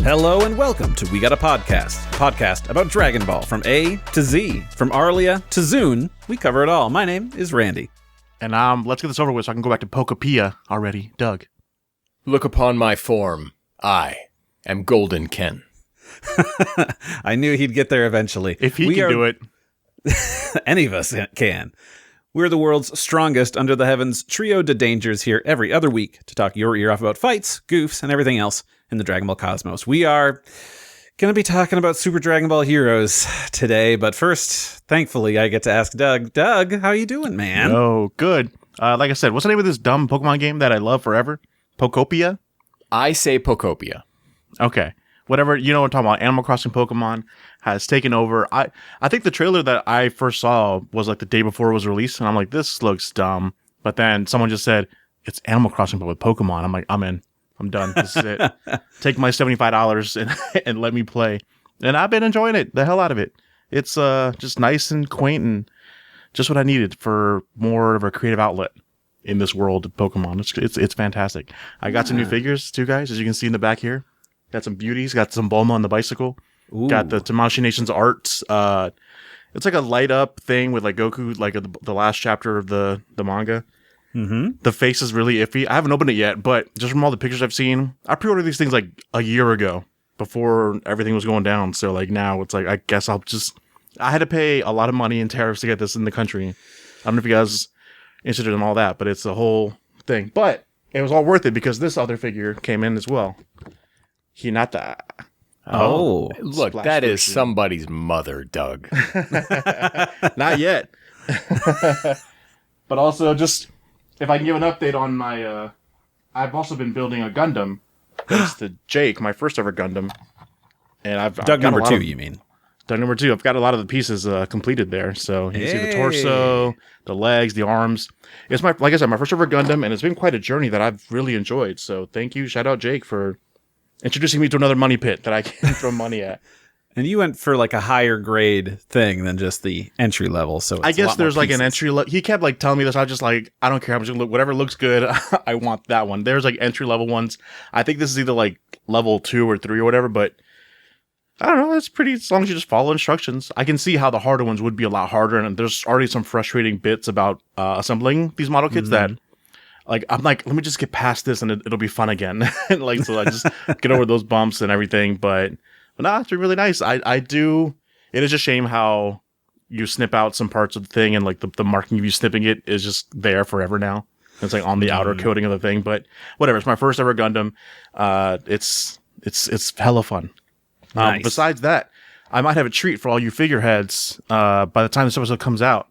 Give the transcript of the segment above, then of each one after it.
Hello and welcome to We Got a podcast about Dragon Ball from A to Z, from Arlia to Zoon. We cover it all. My name is Randy. And let's get this over with so I can go back to Pokopia already. Doug. Look upon my form. I am Golden Ken. I knew he'd get there eventually. If he can do it. Any of us can. We're the world's strongest under the heavens trio de dangers here every other week to talk your ear off about fights, goofs, and everything else in the Dragon Ball cosmos. We are going to be talking about Super Dragon Ball Heroes today, but first, thankfully, I get to ask Doug. Doug, how you doing, man? Oh, good. Like I said, what's the name of this dumb Pokemon game that I love forever? Pokopia? I say Pokopia. Okay. Whatever, you know what I'm talking about. Animal Crossing Pokemon has taken over. I think the trailer that I first saw was like the day before it was released, and I'm like, this looks dumb. But then someone just said, it's Animal Crossing, but with Pokemon. I'm like, I'm in. I'm done. This is it. Take my $75 and let me play. And I've been enjoying it, the hell out of it. It's just nice and quaint and just what I needed for more of a creative outlet in this world of Pokemon. It's fantastic. I got some new figures too, guys, as you can see in the back here. Got some beauties. Got some Bulma on the bicycle. Ooh. Got the Tamashii Nation's art. It's like a light up thing with like Goku, like the last chapter of the manga. Mm-hmm. The face is really iffy. I haven't opened it yet, but just from all the pictures I've seen, I pre-ordered these things like a year ago before everything was going down. So like now it's like, I guess I had to pay a lot of money in tariffs to get this in the country. I don't know if you guys are interested in all that, but it's a whole thing. But it was all worth it because this other figure came in as well. Hinata. Oh, look, Splash that version. is somebody's mother, Doug. Not yet. But also, just if I can give an update on my, I've also been building a Gundam. Thanks to Jake, my first ever Gundam. And I've Doug number 2, you mean? Doug number 2. I've got a lot of the pieces completed there. So you can see the torso, the legs, the arms. It's like I said, my first ever Gundam, and it's been quite a journey that I've really enjoyed. So thank you. Shout out Jake for introducing me to another money pit that I can throw money at. And you went for like a higher grade thing than just the entry level. So it's I guess there's like pieces. an entry level. He kept like telling me this. I was just like, I don't care how much it look. Whatever looks good, I want that one. There's like entry level ones. I think this is either like level 2 or 3 or whatever. But I don't know. It's pretty as long as you just follow instructions. I can see how the harder ones would be a lot harder. And there's already some frustrating bits about assembling these model kits that. Like, I'm like, let me just get past this and it'll be fun again. Like, so I just get over those bumps and everything. But nah, it's been really nice. I do. It is a shame how you snip out some parts of the thing and like the marking of you snipping it is just there forever now. It's like on the outer coating of the thing. But whatever. It's my first ever Gundam. It's hella fun. Nice. Besides that, I might have a treat for all you figureheads. By the time this episode comes out,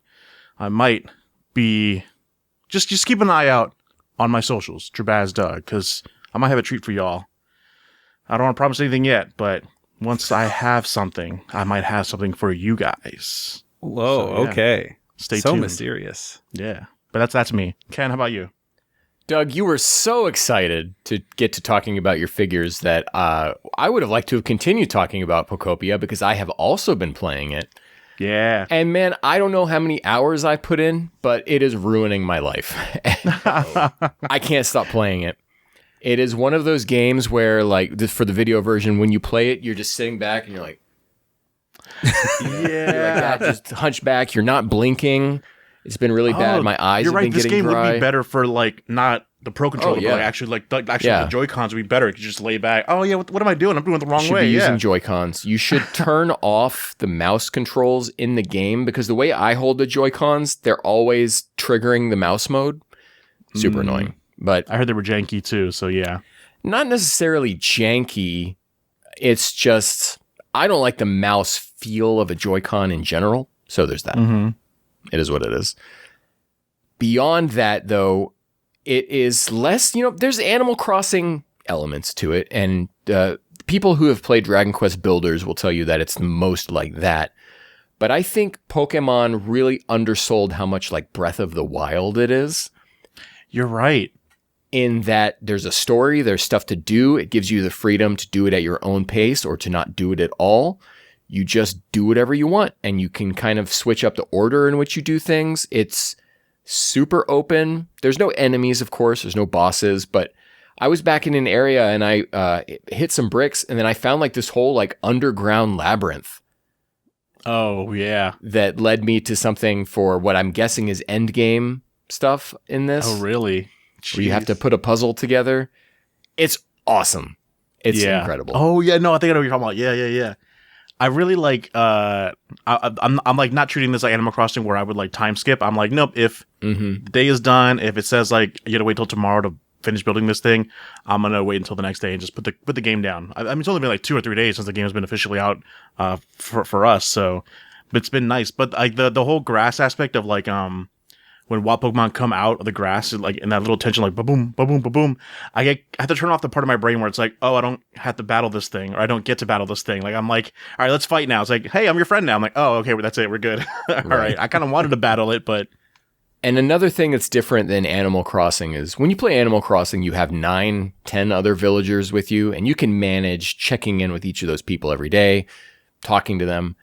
I might be just keep an eye out on my socials, Trebaz Doug, because I might have a treat for y'all. I don't want to promise anything yet, but once I have something, I might have something for you guys. Whoa, So, yeah. Okay. Stay so tuned. mysterious. Yeah, but that's me. Ken, how about you? Doug, you were so excited to get to talking about your figures that I would have liked to have continued talking about Pokopia because I have also been playing it. Yeah. And man, I don't know how many hours I put in, but it is ruining my life. I can't stop playing it. It is one of those games where, like, for the video version, when you play it, you're just sitting back and you're like, Yeah. you're like that, just hunched back. You're not blinking. It's been really bad. My eyes You're have right. been This getting game dry. would be better for like not the Pro Controller, yeah. but actually Yeah. the Joy-Cons would be better. You could just lay back. Oh yeah, what am I doing? I'm doing it the wrong Should way. be using Yeah. Joy-Cons. You should turn off the mouse controls in the game because the way I hold the Joy-Cons, they're always triggering the mouse mode. Super annoying. But I heard they were janky too. So yeah. not necessarily janky. It's just I don't like the mouse feel of a Joy-Con in general. So there's that. Mm-hmm. It is what it is. Beyond that, though, it is less, there's Animal Crossing elements to it. And people who have played Dragon Quest Builders will tell you that it's the most like that. But I think Pokemon really undersold how much like Breath of the Wild it is. You're right. In that there's a story, there's stuff to do. It gives you the freedom to do it at your own pace or to not do it at all. You just do whatever you want and you can kind of switch up the order in which you do things. It's super open. There's no enemies, of course. There's no bosses, but I was back in an area and I hit some bricks, and then I found like this whole like underground labyrinth. Oh, yeah. That led me to something for what I'm guessing is end game stuff in this. Oh, really? Where you have to put a puzzle together. It's awesome. It's incredible. Oh, yeah. No, I think I know what you're talking about. Yeah. I really like, I'm like not treating this like Animal Crossing where I would like time skip. I'm like, nope, if the day is done, if it says like you gotta wait till tomorrow to finish building this thing, I'm gonna wait until the next day and just put the game down. I mean, it's only been like 2 or 3 days since the game has been officially out for us, so but it's been nice. But like the whole grass aspect of like when wild Pokemon come out of the grass, like in that little tension, like ba-boom, ba-boom, ba-boom, I have to turn off the part of my brain where it's like, oh, I don't have to battle this thing, or I don't get to battle this thing. Like, I'm like, all right, let's fight now. It's like, hey, I'm your friend now. I'm like, oh, okay, well, that's it. We're good. All right. I kind of wanted to battle it, but... And another thing that's different than Animal Crossing is when you play Animal Crossing, you have 9, 10 other villagers with you, and you can manage checking in with each of those people every day, talking to them.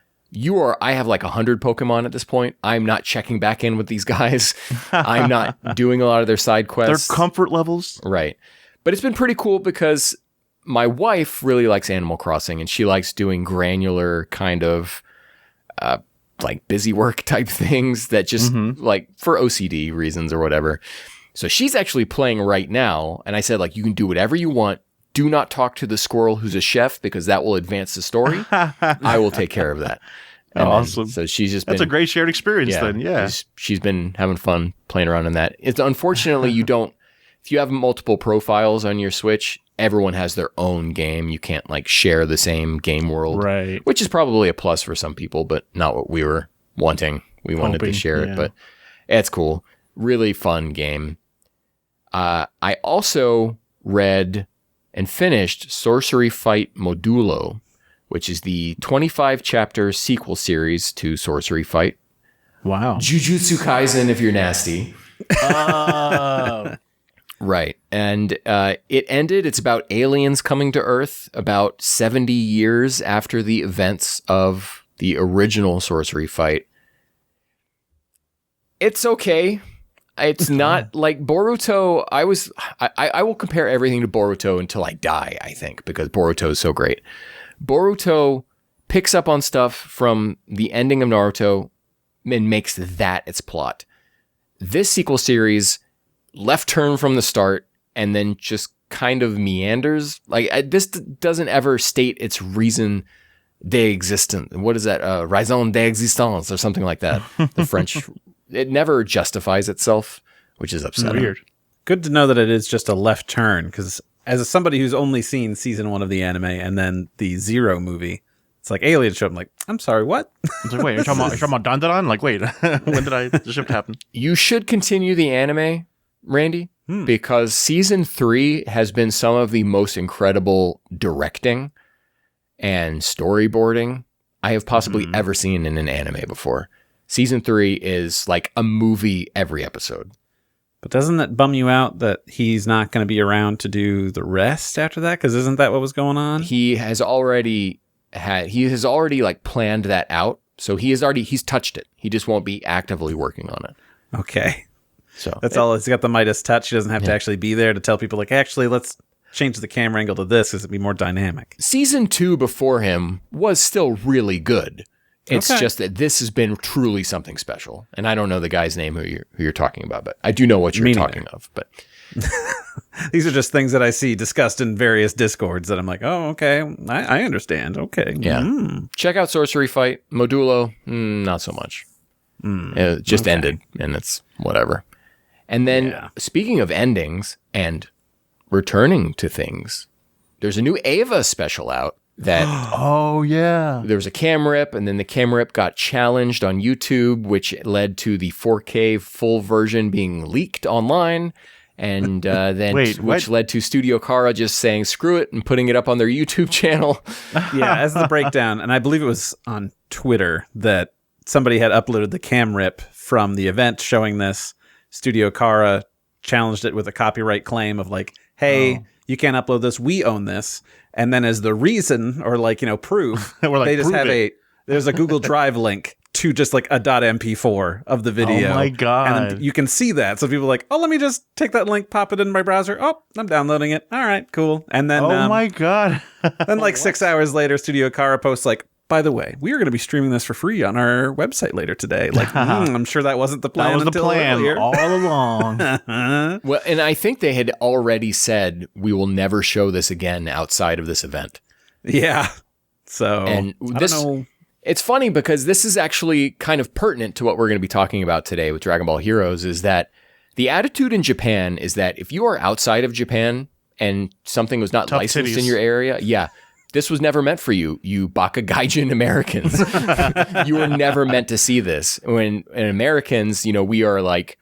I have like 100 Pokemon at this point. I'm not checking back in with these guys. I'm not doing a lot of their side quests. Their comfort levels. Right. But it's been pretty cool because my wife really likes Animal Crossing and she likes doing granular kind of like busy work type things that just like for OCD reasons or whatever. So she's actually playing right now. And I said, like, you can do whatever you want. Do not talk to the squirrel who's a chef because that will advance the story. I will take care of that. And awesome. So she's just That's a great shared experience then, yeah. She's been having fun playing around in that. It's unfortunately if you have multiple profiles on your Switch, everyone has their own game. You can't like share the same game world. Right. Which is probably a plus for some people, but not what we were wanting. We wanted to share it, but it's cool. Really fun game. I also read and finished Sorcery Fight Modulo, which is the 25-chapter sequel series to Sorcery Fight. Wow. Jujutsu Kaisen if you're nasty. Right. And it ended. It's about aliens coming to Earth about 70 years after the events of the original Sorcery Fight. It's okay. It's not like Boruto. I will compare everything to Boruto until I die, I think, because Boruto is so great. Boruto picks up on stuff from the ending of Naruto and makes that its plot. This sequel series left turn from the start and then just kind of meanders. Like this doesn't ever state its reason d'existence. What is that? Raison d'existence or something like that. The French. It never justifies itself, which is upsetting. Weird. Good to know that it is just a left turn, because as somebody who's only seen season 1 of the anime and then the Zero movie, it's like Alien Show. I'm like, I'm sorry, what? It's like, wait, you're talking about Dandadan? Like, wait, when did the shift happen? You should continue the anime, Randy, because season 3 has been some of the most incredible directing and storyboarding I have possibly ever seen in an anime before. Season 3 is like a movie every episode. But doesn't that bum you out that he's not going to be around to do the rest after that? Because isn't that what was going on? He has already like planned that out. So he's touched it. He just won't be actively working on it. Okay. So that's all. He's got the Midas touch. He doesn't have to actually be there to tell people like, actually, let's change the camera angle to this because it'd be more dynamic. Season 2 before him was still really good. It's just that this has been truly something special. And I don't know the guy's name who you're talking about, but I do know what you're talking of. But these are just things that I see discussed in various discords that I'm like, oh, okay, I understand. Okay. Yeah. Check out Sorcery Fight. Modulo, not so much. It just ended, and it's whatever. And then, speaking of endings and returning to things, there's a new Ava special out. That there was a cam rip, and then the cam rip got challenged on YouTube, which led to the 4K full version being leaked online, and then which led to Studio Kara just saying screw it and putting it up on their YouTube channel. Yeah, as the breakdown, and I believe it was on Twitter that somebody had uploaded the cam rip from the event showing this. Studio Kara challenged it with a copyright claim of like, hey, you can't upload this, we own this. And then as the reason or like, proof, like, they just have there's a Google Drive link to just like a .mp4 of the video. Oh my God. And then you can see that. So people are like, oh, let me just take that link, pop it in my browser. Oh, I'm downloading it. All right, cool. And then oh my God. then like 6 hours later, Studio Kara posts like, by the way, we are going to be streaming this for free on our website later today. Like, I'm sure that wasn't the plan. That was the until plan earlier. all along. Well, and I think they had already said we will never show this again outside of this event. Yeah. So And I this, don't know. it's funny because this is actually kind of pertinent to what we're going to be talking about today with Dragon Ball Heroes, is that the attitude in Japan is that if you are outside of Japan and something was not Tough licensed titties. in your area, this was never meant for you, you Baka Gaijin Americans. You were never meant to see this. When Americans, we are like,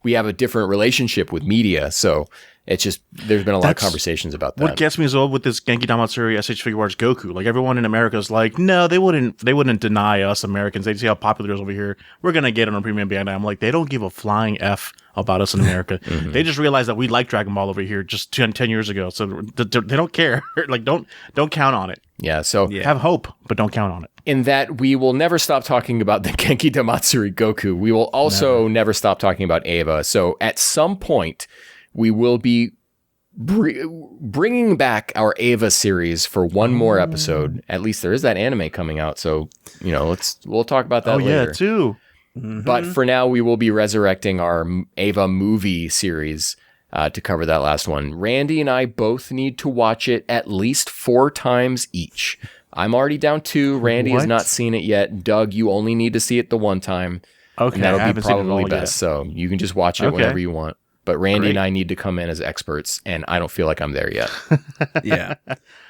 we have a different relationship with media. So it's just, there's been a lot of conversations about that. What gets me is with this Genki Damatsuri SH Figure Arts Goku. Like everyone in America is like, no, they wouldn't deny us Americans. They see how popular it is over here. We're gonna get it on Premium Bandai. I'm like, they don't give a flying F about us in America. They just realized that we like Dragon Ball over here just 10 years ago. So they don't care. Like don't count on it. Yeah. So Have hope, but don't count on it. in that we will never stop talking about the Genki Damatsuri Goku. We will also never stop talking about Eva. So at some point, we will be bringing back our Eva series for one more episode. At least there is that anime coming out. So, we'll talk about that later. Yeah, too. But for now, we will be resurrecting our Eva movie series to cover that last one. Randy and I both need to watch it at least 4 times each. I'm already down 2. Randy has What? not seen it yet. Doug, you only need to see it the one time. Okay, And that'll I be haven't seen it probably all best. So you can just watch it whenever you want. But Randy Great. and I need to come in as experts, and I don't feel like I'm there yet. Yeah.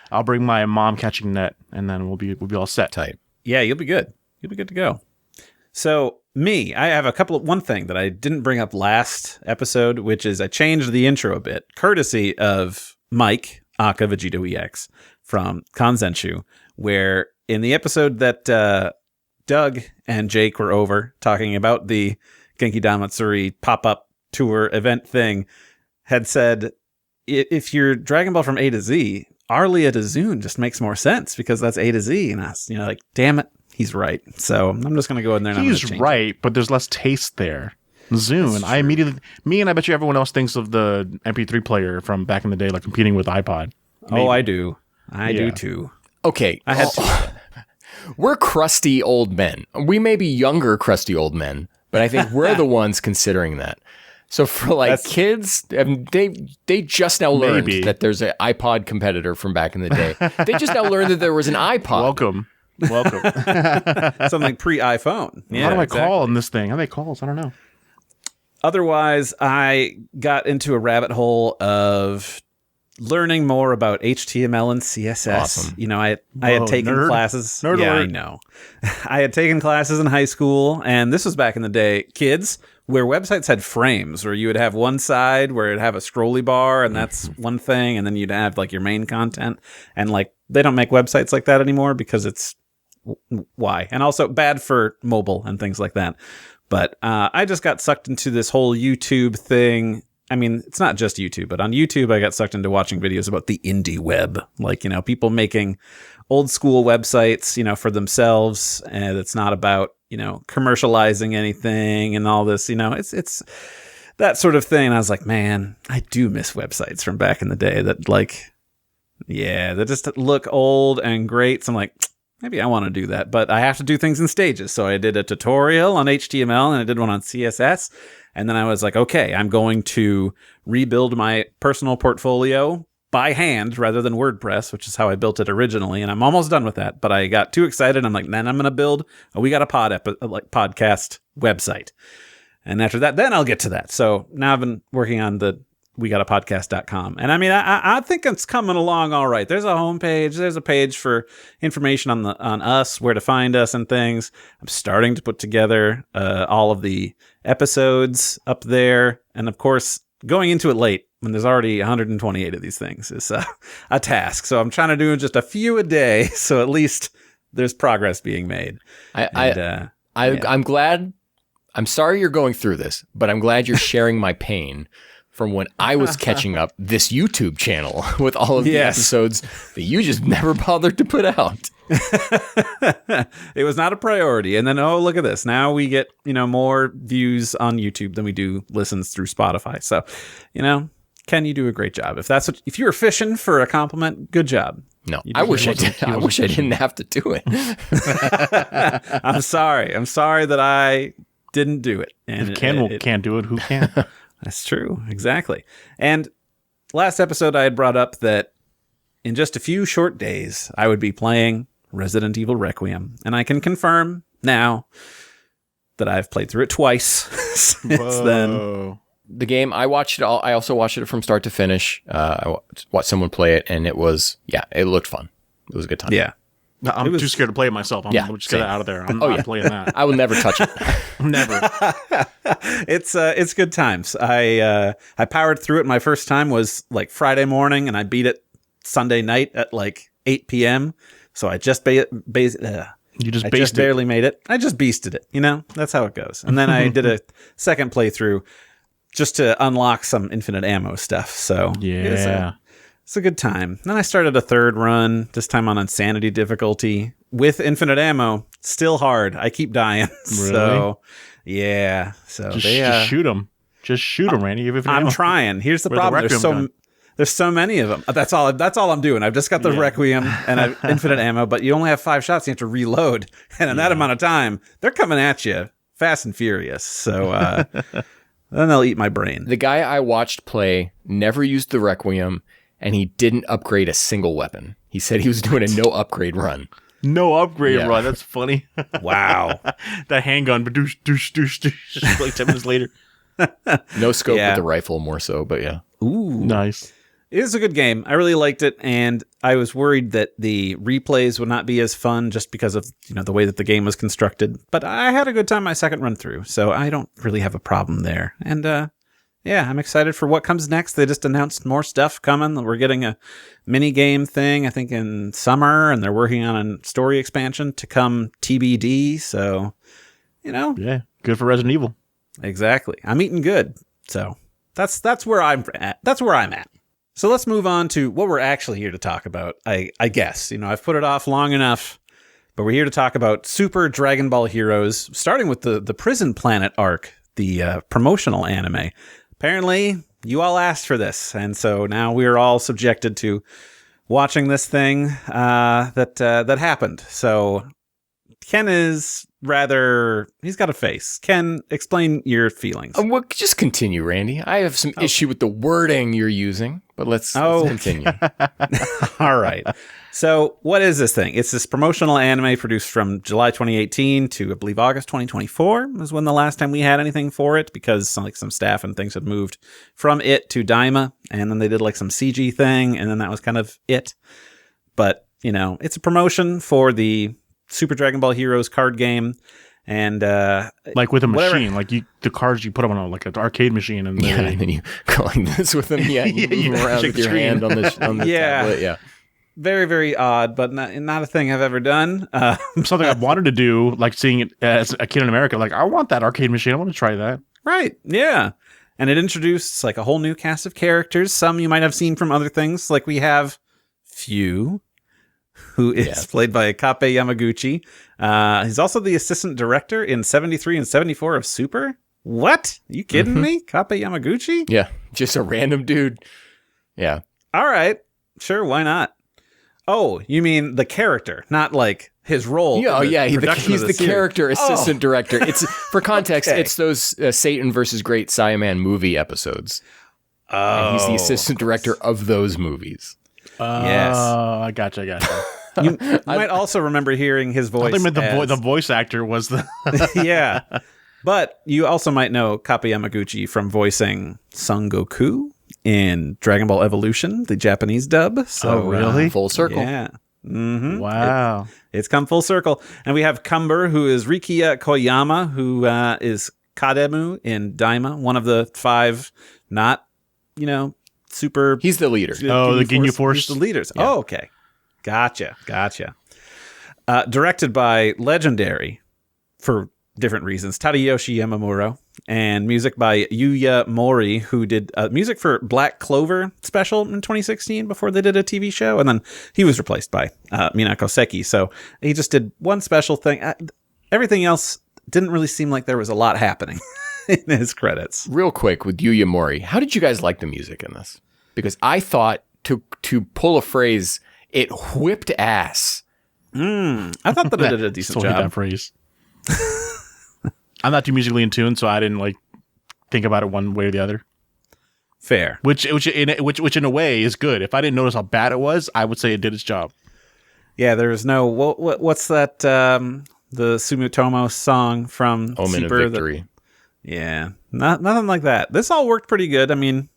I'll bring my mom catching net, and then we'll be all set. Tight. Yeah, you'll be good. You'll be good to go. So I have one thing that I didn't bring up last episode, which is I changed the intro a bit, courtesy of Mike, Aka Vegito EX from Kanzenshu, where in the episode that Doug and Jake were over talking about the Genki Damatsuri pop-up tour event thing, had said, if you're Dragon Ball from A to Z, Arlia to Zoon just makes more sense because that's A to Z. And I was, like, damn it, he's right. So I'm just going to go in there and He's right, but there's less taste there. Zoon, me and I bet you everyone else thinks of the MP3 player from back in the day, like competing with iPod. Maybe. Oh, I do. I do too. Okay. I had to. We're crusty old men. We may be younger crusty old men, but I think we're the ones considering that. So for kids, they just now learned that there's an iPod competitor from back in the day. They just now learned that there was an iPod. Welcome. Something pre-iPhone. Yeah, How do I call on this thing? How do they calls? I don't know. Otherwise, I got into a rabbit hole of learning more about HTML and CSS. Awesome. I had taken classes. Nerd yeah, alert. I know. I had taken classes in high school, and this was back in the day, kids, where websites had frames, where you would have one side where it'd have a scrolly bar, and that's one thing, and then you'd have your main content, and they don't make websites like that anymore because it's why, and also bad for mobile and things like that. But I just got sucked into this whole YouTube thing. I mean, it's not just YouTube, but on YouTube, I got sucked into watching videos about the indie web, people making old school websites, for themselves, and it's not about, commercializing anything and all this, it's that sort of thing. And I was like, man, I do miss websites from back in the day that they just look old and great. So I'm like, maybe I want to do that, but I have to do things in stages. So I did a tutorial on HTML and I did one on CSS. And then I was like, okay, I'm going to rebuild my personal portfolio by hand rather than WordPress, which is how I built it originally. And I'm almost done with that, but I got too excited. I'm like, then I'm going to build We Got a podcast website. And after that, then I'll get to that. So now I've been working on the wegotapodcast.com. And I mean, I think it's coming along all right. There's a homepage. There's a page for information on us, where to find us and things. I'm starting to put together all of the episodes up there. And of course, going into it late when there's already 128 of these things is a task. So I'm trying to do just a few a day. So at least there's progress being made. I'm glad. I'm sorry you're going through this, but I'm glad you're sharing my pain from when I was catching up this YouTube channel with all of the episodes that you just never bothered to put out. It was not a priority. And then, oh, look at this. Now we get, more views on YouTube than we do listens through Spotify. So, Ken, you do a great job. If you were fishing for a compliment, good job. No, I wish I did. I wish I didn't have to do it. I'm sorry. I'm sorry that I didn't do it. And if Ken can't do it, who can? That's true. Exactly. And last episode, I had brought up that in just a few short days, I would be playing Resident Evil Requiem. And I can confirm now that I've played through it twice since then. The game, I watched it all. I also watched it from start to finish. I watched someone play it, and it looked fun. It was a good time. Yeah. No, I'm too scared to play it myself. I'm just get it out of there. I'm not playing that. I will never touch it. Never. It's good times. I powered through it. My first time was like Friday morning, and I beat it Sunday night at like 8 p.m. So I just barely made it. I just beasted it. That's how it goes. And then I did a second playthrough just to unlock some infinite ammo stuff. So it's a good time. Then I started a third run, this time on insanity difficulty with infinite ammo. Still hard. I keep dying. Really? So yeah. So just shoot them. Just shoot them, Randy. I'm trying. Here's the problem. There's so many of them. That's all I'm doing. I've just got the Requiem and I've infinite ammo, but you only have 5 shots. You have to reload. And in that amount of time, they're coming at you fast and furious. So then they'll eat my brain. The guy I watched play never used the Requiem, and he didn't upgrade a single weapon. He said he was doing a no upgrade run. No upgrade run. That's funny. Wow. That handgun, but douche, like 10 minutes later. No scope with the rifle, more so, but yeah. Ooh. Nice. It is a good game. I really liked it, and I was worried that the replays would not be as fun just because of the way that the game was constructed. But I had a good time my second run through, so I don't really have a problem there. And I'm excited for what comes next. They just announced more stuff coming. We're getting a mini game thing, I think, in summer, and they're working on a story expansion to come TBD. So, yeah, good for Resident Evil. Exactly. I'm eating good, so that's where I'm at. That's where I'm at. So let's move on to what we're actually here to talk about, I guess. I've put it off long enough, but we're here to talk about Super Dragon Ball Heroes, starting with the Prison Planet arc, the promotional anime. Apparently, you all asked for this, and so now we're all subjected to watching this thing that happened. So Ken is he's got a face. Ken, explain your feelings. Well, just continue, Randy. I have some issue with the wording you're using, but let's continue. All right. So what is this thing? It's this promotional anime produced from July 2018 to, I believe, August 2024 was when the last time we had anything for it, because some staff and things had moved from it to Daima, and then they did like some CG thing, and then that was kind of it. But, it's a promotion for the Super Dragon Ball Heroes card game, and like with a machine, like the cards you put them on like an arcade machine, and then you go like this with them, you move around with your hand on the tablet, Very, very odd, but not a thing I've ever done. Something I've wanted to do, like seeing it as a kid in America, like I want that arcade machine. I want to try that. Right? Yeah, and it introduced like a whole new cast of characters. Some you might have seen from other things, like we have Few, who is played by Kape Yamaguchi. He's also the assistant director in 73 and 74 of Super. What? Are you kidding me? Kape Yamaguchi? Yeah, just a random dude. Yeah. All right. Sure, why not? Oh, you mean the character, not like his role. He's the character assistant director. It's for context, it's those Satan versus Great Saiyaman movie episodes. Oh. And he's the assistant director of those movies. Yes. I gotcha. You might also remember hearing his voice. I think the voice actor was the... Yeah. But you also might know Kape Yamaguchi from voicing Son Goku in Dragon Ball Evolution, the Japanese dub. So, really? Full circle. Yeah. Mm-hmm. Wow. It's come full circle. And we have Cumber, who is Rikiya Koyama, who is Kademu in Daima, one of the 5 not, super... He's the leader. The Ginyu Force. He's the leaders. Yeah. Oh, okay. Gotcha. Directed by Legendary, for different reasons, Tadayoshi Yamamuro. and music by Yuya Mori, who did music for Black Clover special in 2016 before they did a TV show. And then he was replaced by Minako Seki. So he just did one special thing. Everything else didn't really seem like there was a lot happening in his credits. Real quick with Yuya Mori, how did you guys like the music in this? Because I thought, to pull a phrase, it whipped ass. I thought that it did a decent Still hate job. that phrase. I'm not too musically in tune, so I didn't like think about it one way or the other. Fair. Which in a way is good. If I didn't notice how bad it was, I would say it did its job. Yeah, there's no what's that the Sumitomo song from Omen Super of Victory. Nothing like that. This all worked pretty good. I mean,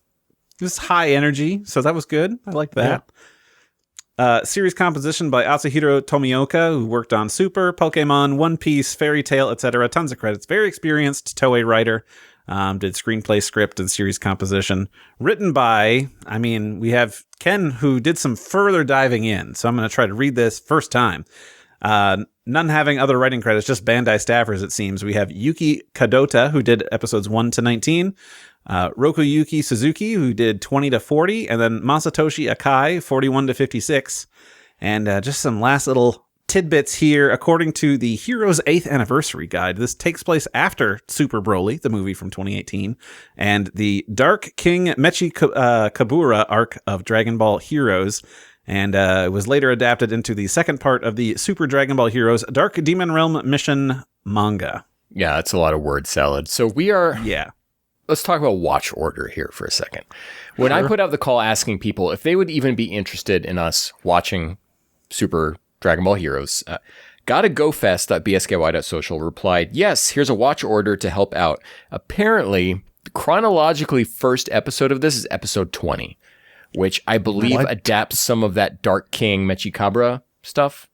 this high energy, so that was good. I liked that. Series composition by Atsuhiro Tomioka, who worked on Super, Pokemon, One Piece, Fairy Tail, etc. Tons of credits. Very experienced Toei writer. Did screenplay, script, and series composition. Written by, we have Ken, who did some further diving in. So I'm going to try to read this first time. None having other writing credits, just Bandai staffers, it seems. We have Yuki Kadota, who did episodes 1 to 19. Rokuyuki Suzuki, who did 20 to 40, and then Masatoshi Akai, 41 to 56. And just some last little tidbits here. According to the Heroes 8th Anniversary Guide, this takes place after Super Broly, the movie from 2018, and the Dark King Mechi Kabura arc of Dragon Ball Heroes. And it was later adapted into the second part of the Super Dragon Ball Heroes Dark Demon Realm Mission manga. Yeah, that's a lot of word salad. So we are... Yeah. Let's talk about watch order here for a second. When I put out the call asking people if they would even be interested in us watching Super Dragon Ball Heroes, GottaGoFest.bsky.social replied, yes, here's a watch order to help out. Apparently, chronologically, first episode of this is episode 20, which I believe adapts some of that Dark King Mechikabra stuff.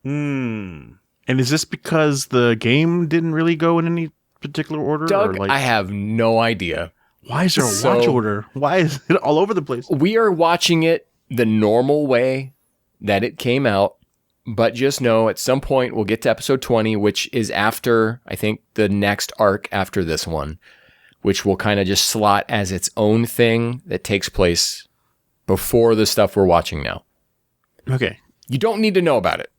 And is this because the game didn't really go in any particular order? Doug, or I have no idea. Why is there a watch order? Why is it all over the place? We are watching it the normal way that it came out, but just know at some point we'll get to episode 20, which is after, I think, the next arc after this one, which will kind of just slot as its own thing that takes place before the stuff we're watching now. Okay. You don't need to know about it.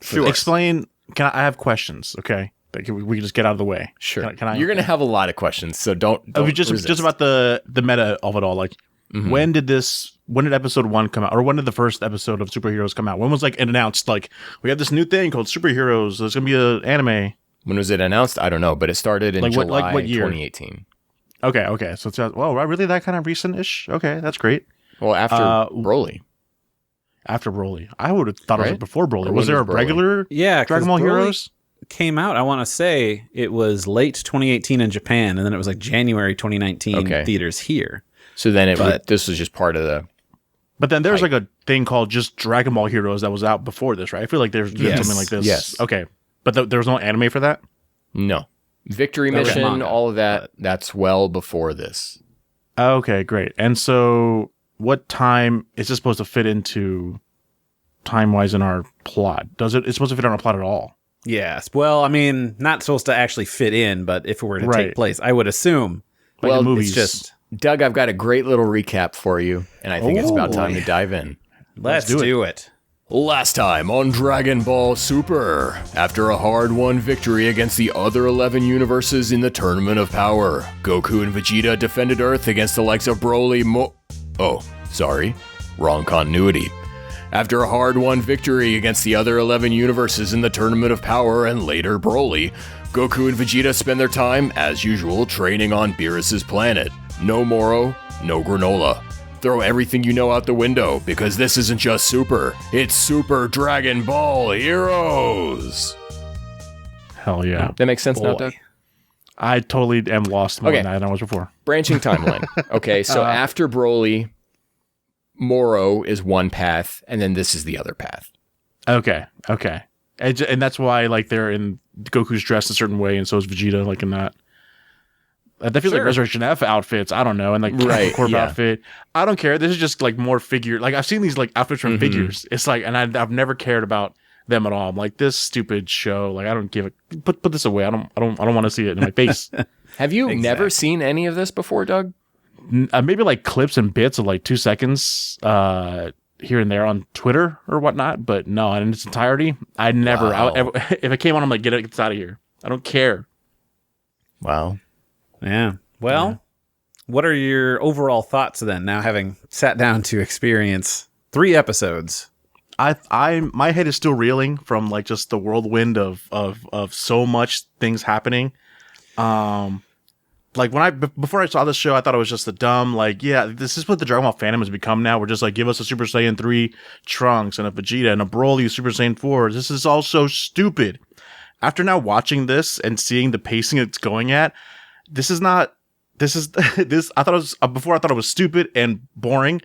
Sure. Explain. I have questions, okay? We can just get out of the way. Sure. Can I? You're going to have a lot of questions, so don't just about the meta of it all. Like, when did episode 1 come out? Or when did the first episode of Superheroes come out? When was, like, it announced, like, we have this new thing called Superheroes. There's going to be an anime. When was it announced? I don't know, but it started in July what year? 2018. Okay. So it's, really that kind of recent-ish? Okay, that's great. Well, after Broly. After Broly. I would have thought it was before Broly. Or Was there a Broly? regular Dragon Ball Heroes? Came out, I want to say it was late 2018 in Japan, and then it was like January 2019 theaters here. So then this was just part of the... But then there's like a thing called just Dragon Ball Heroes that was out before this, right? I feel like there's something like this. Yes. Okay. But there was no anime for that? No. Victory Mission, all of that, that's well before this. Okay, great. And so what time is this supposed to fit into time-wise in our plot? It's supposed to fit on our plot at all? Yes. Well, not supposed to actually fit in, but if it were to take place, I would assume. Like the movies. It's just... Doug, I've got a great little recap for you, and I think it's about time to dive in. Let's do it. Last time on Dragon Ball Super, after a hard-won victory against the other 11 universes in the Tournament of Power, Goku and Vegeta defended Earth against the likes of Broly, wrong continuity. After a hard-won victory against the other 11 universes in the Tournament of Power and later Broly, Goku and Vegeta spend their time, as usual, training on Beerus's planet. No Moro, no granola. Throw everything you know out the window, because this isn't just Super, it's Super Dragon Ball Heroes! Hell yeah. That makes sense now, Doug? I totally am lost more than I was before. Branching timeline. Okay, so after Broly, Moro is one path, and then this is the other path. Okay. And that's why, like, they're in Goku's dressed a certain way, and so is Vegeta, like, in that. That feels like Resurrection F outfits. I don't know. And, like, the Corp outfit. I don't care. This is just, like, more figure. Like, I've seen these, like, outfits from figures. It's like, and I've never cared about them at all. I'm like, this stupid show. Like, I don't give it. Put this away. I don't want to see it in my face. Have you never seen any of this before, Doug? Maybe like clips and bits of like 2 seconds here and there on Twitter or whatnot, but no, in its entirety, I never. Wow. If it came on, I'm like, get it out of here. I don't care. Wow. Yeah. Well, what are your overall thoughts then? Now having sat down to experience 3 episodes. My head is still reeling from like just the whirlwind of so much things happening. Like before I saw this show, I thought it was just a dumb, like, yeah, this is what the Dragon Ball fandom has become now. We're just like, give us a Super Saiyan 3 Trunks and a Vegeta and a Broly Super Saiyan 4. This is all so stupid. After now watching this and seeing the pacing it's going at, this. I thought it was before. I thought it was stupid and boring.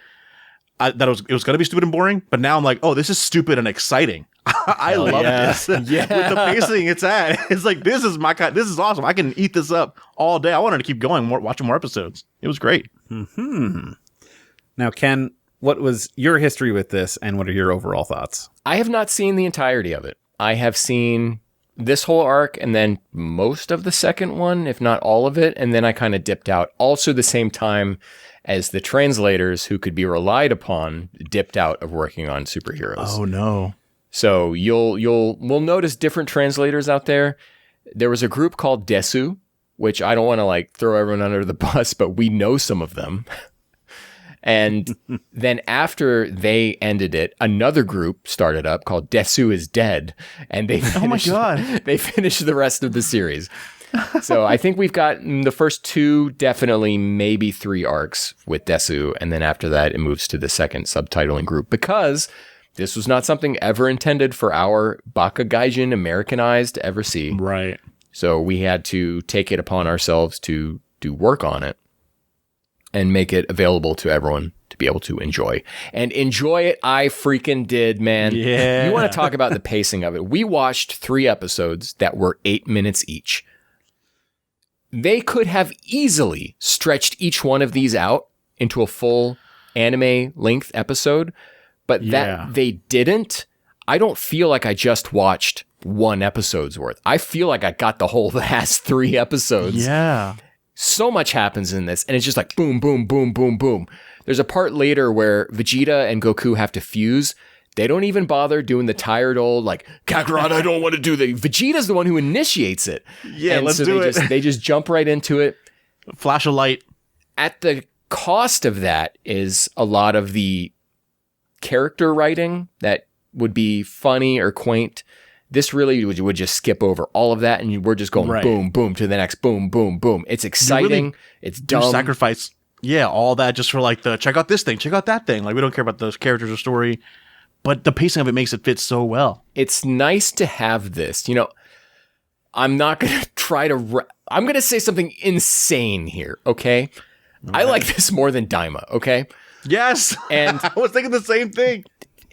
That it was going to be stupid and boring, but now I'm like, oh, this is stupid and exciting. I love this. Yeah. With the pacing it's at, it's like this is awesome. I can eat this up all day. I wanted to keep going, watching more episodes. It was great. Now, Ken, what was your history with this, and what are your overall thoughts? I have not seen the entirety of it. I have seen this whole arc and then most of the second one, if not all of it, and then I kind of dipped out. Also the same time as the translators who could be relied upon dipped out of working on superheroes. Oh no. So we'll notice different translators out there. There was a group called Desu, which I don't want to like throw everyone under the bus, but we know some of them. And then after they ended it, another group started up called Desu is Dead, and they finished, they finished the rest of the series. So I think we've got the first 2, definitely maybe 3 arcs with Desu, and then after that it moves to the second subtitling group, because this was not something ever intended for our Bakugaijin Americanized to ever see. Right. So we had to take it upon ourselves to do work on it and make it available to everyone to be able to enjoy. And enjoy it, I freaking did, man. Yeah. You want to talk about the pacing of it. We watched 3 episodes that were 8 minutes each. They could have easily stretched each one of these out into a full anime length episode, but that they didn't. I don't feel like I just watched 1 episode's worth. I feel like I got the whole last 3 episodes. Yeah. So much happens in this, and it's just like boom, boom, boom, boom, boom. There's a part later where Vegeta and Goku have to fuse. They don't even bother doing the tired old, like, Kakarot, I don't want to do that. Vegeta's the one who initiates it. Yeah, and let's so do it. They just jump right into it. Flash of light. At the cost of that is a lot of the character writing that would be funny or quaint. This really would just skip over all of that, and we're just going boom, boom to the next boom, boom, boom. It's exciting. It's dumb. Sacrifice. Yeah, all that just for like the check out this thing, check out that thing. Like we don't care about those characters or story, but the pacing of it makes it fit so well. It's nice to have this. You know, I'm not going to try to... I'm going to say something insane here, okay? I like this more than Daima, okay? Yes! And I was thinking the same thing.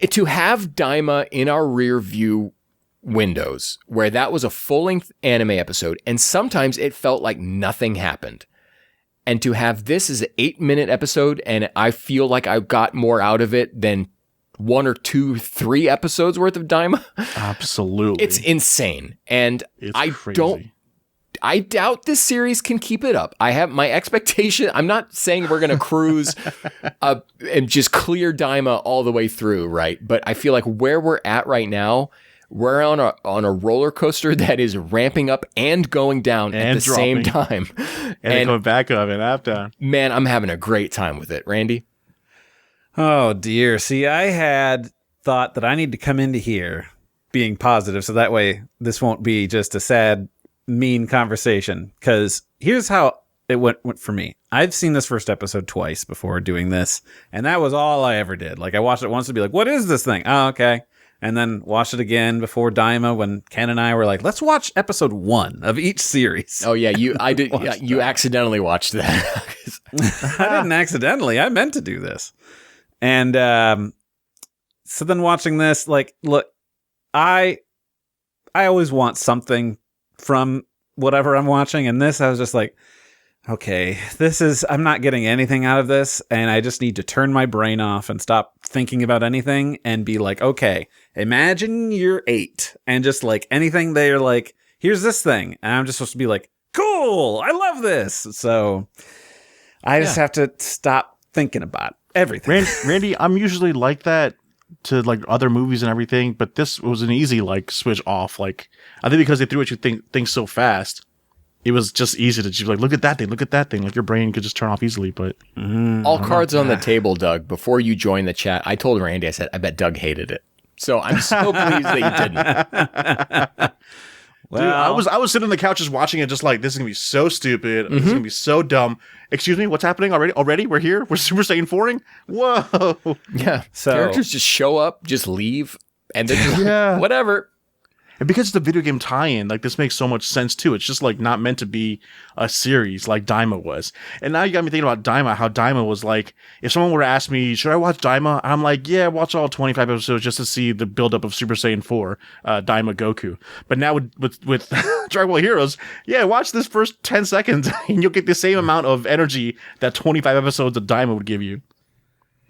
To have Daima in our rear view windows, where that was a full-length anime episode, and sometimes it felt like nothing happened. And to have this as an 8-minute episode, and I feel like I got more out of it than 1 or 2, 3 episodes worth of Daima. Absolutely. It's insane. And it's crazy. I doubt this series can keep it up. I have my expectation. I'm not saying we're going to cruise and just clear Daima all the way through, right? But I feel like where we're at right now, we're on a roller coaster that is ramping up and going down at the same time. And coming back up and up down. Man, I'm having a great time with it. Randy? Oh, dear. See, I had thought that I need to come into here being positive, so that way this won't be just a sad, mean conversation. Because here's how it went for me. I've seen this first episode twice before doing this, and that was all I ever did. Like, I watched it once to be like, what is this thing? Oh, okay. And then watched it again before Daima when Ken and I were like, let's watch episode 1 of each series. Oh, yeah, you accidentally watched that. I didn't accidentally. I meant to do this. And so then watching this, like, look, I always want something from whatever I'm watching. And this, I was just like, okay, I'm not getting anything out of this, and I just need to turn my brain off and stop thinking about anything and be like, okay, imagine you're 8 and just like anything they're like, here's this thing. And I'm just supposed to be like, cool, I love this. So I just have to stop thinking about everything. Randy, I'm usually like that to like other movies and everything, but this was an easy like switch off. Like I think because they threw at you things so fast, it was just easy to just like look at that thing. Like your brain could just turn off easily. But all cards on the table, Doug. Before you joined the chat, I told Randy, I said, I bet Doug hated it. So I'm so pleased that you didn't. Well, dude, I was sitting on the couch just watching it, just like, this is gonna be so stupid. This is gonna be so dumb. Excuse me, what's happening already? We're here. We're Super Saiyan 4ing. Whoa. Yeah. So characters just show up, just leave, and they're just like, whatever. And because it's a video game tie-in, like this makes so much sense too. It's just like not meant to be a series like Daima was. And now you got me thinking about Daima, how Daima was like, if someone were to ask me, should I watch Daima? I'm like, yeah, watch all 25 episodes just to see the buildup of Super Saiyan 4, Daima Goku. But now with Dragon Ball Heroes, yeah, watch this first 10 seconds and you'll get the same amount of energy that 25 episodes of Daima would give you.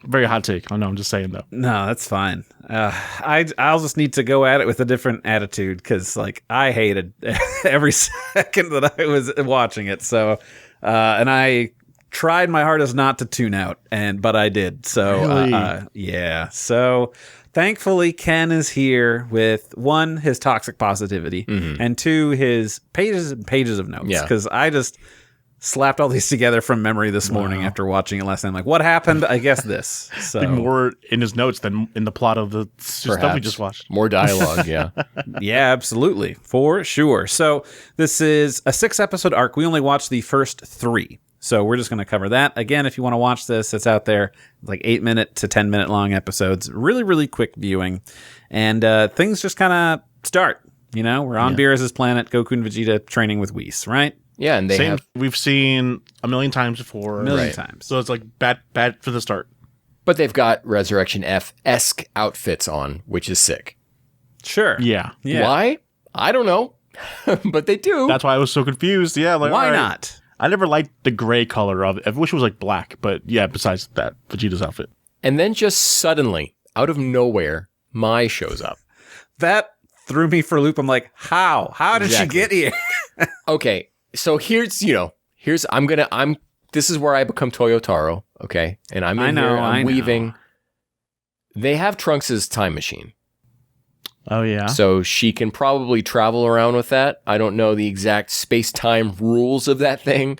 Very hot take. I know, I'm just saying though. No, that's fine. I'll just need to go at it with a different attitude because, like, I hated every second that I was watching it. So, and I tried my hardest not to tune out, but I did. So, really? yeah. So, thankfully, Ken is here with 1, his toxic positivity, and 2, his pages and pages of notes. Because I just slapped all these together from memory this morning after watching it last night. I'm like, what happened? I guess this. So I think more in his notes than in the plot of the stuff we just watched. More dialogue, yeah. Yeah, absolutely. For sure. So this is a 6-episode arc. We only watched the first 3. So we're just going to cover that. Again, if you want to watch this, it's out there. It's like 8-minute to 10-minute long episodes. Really, really quick viewing. And things just kind of start. You know, we're on Beerus' planet, Goku and Vegeta training with Whis, right? Yeah, and we've seen a million times before. A million times. So it's like bad for the start. But they've got Resurrection F-esque outfits on, which is sick. Sure. Yeah. Why? I don't know. But they do. That's why I was so confused. Yeah. Like, why not? I never liked the gray color of it. I wish it was like black. But yeah, besides that, Vegeta's outfit. And then just suddenly, out of nowhere, Mai shows up. That threw me for a loop. I'm like, how? How did she get here? Okay. So this is where I become Toyotaro, okay? And I'm weaving. They have Trunks' time machine. Oh, yeah. So she can probably travel around with that. I don't know the exact space-time rules of that thing,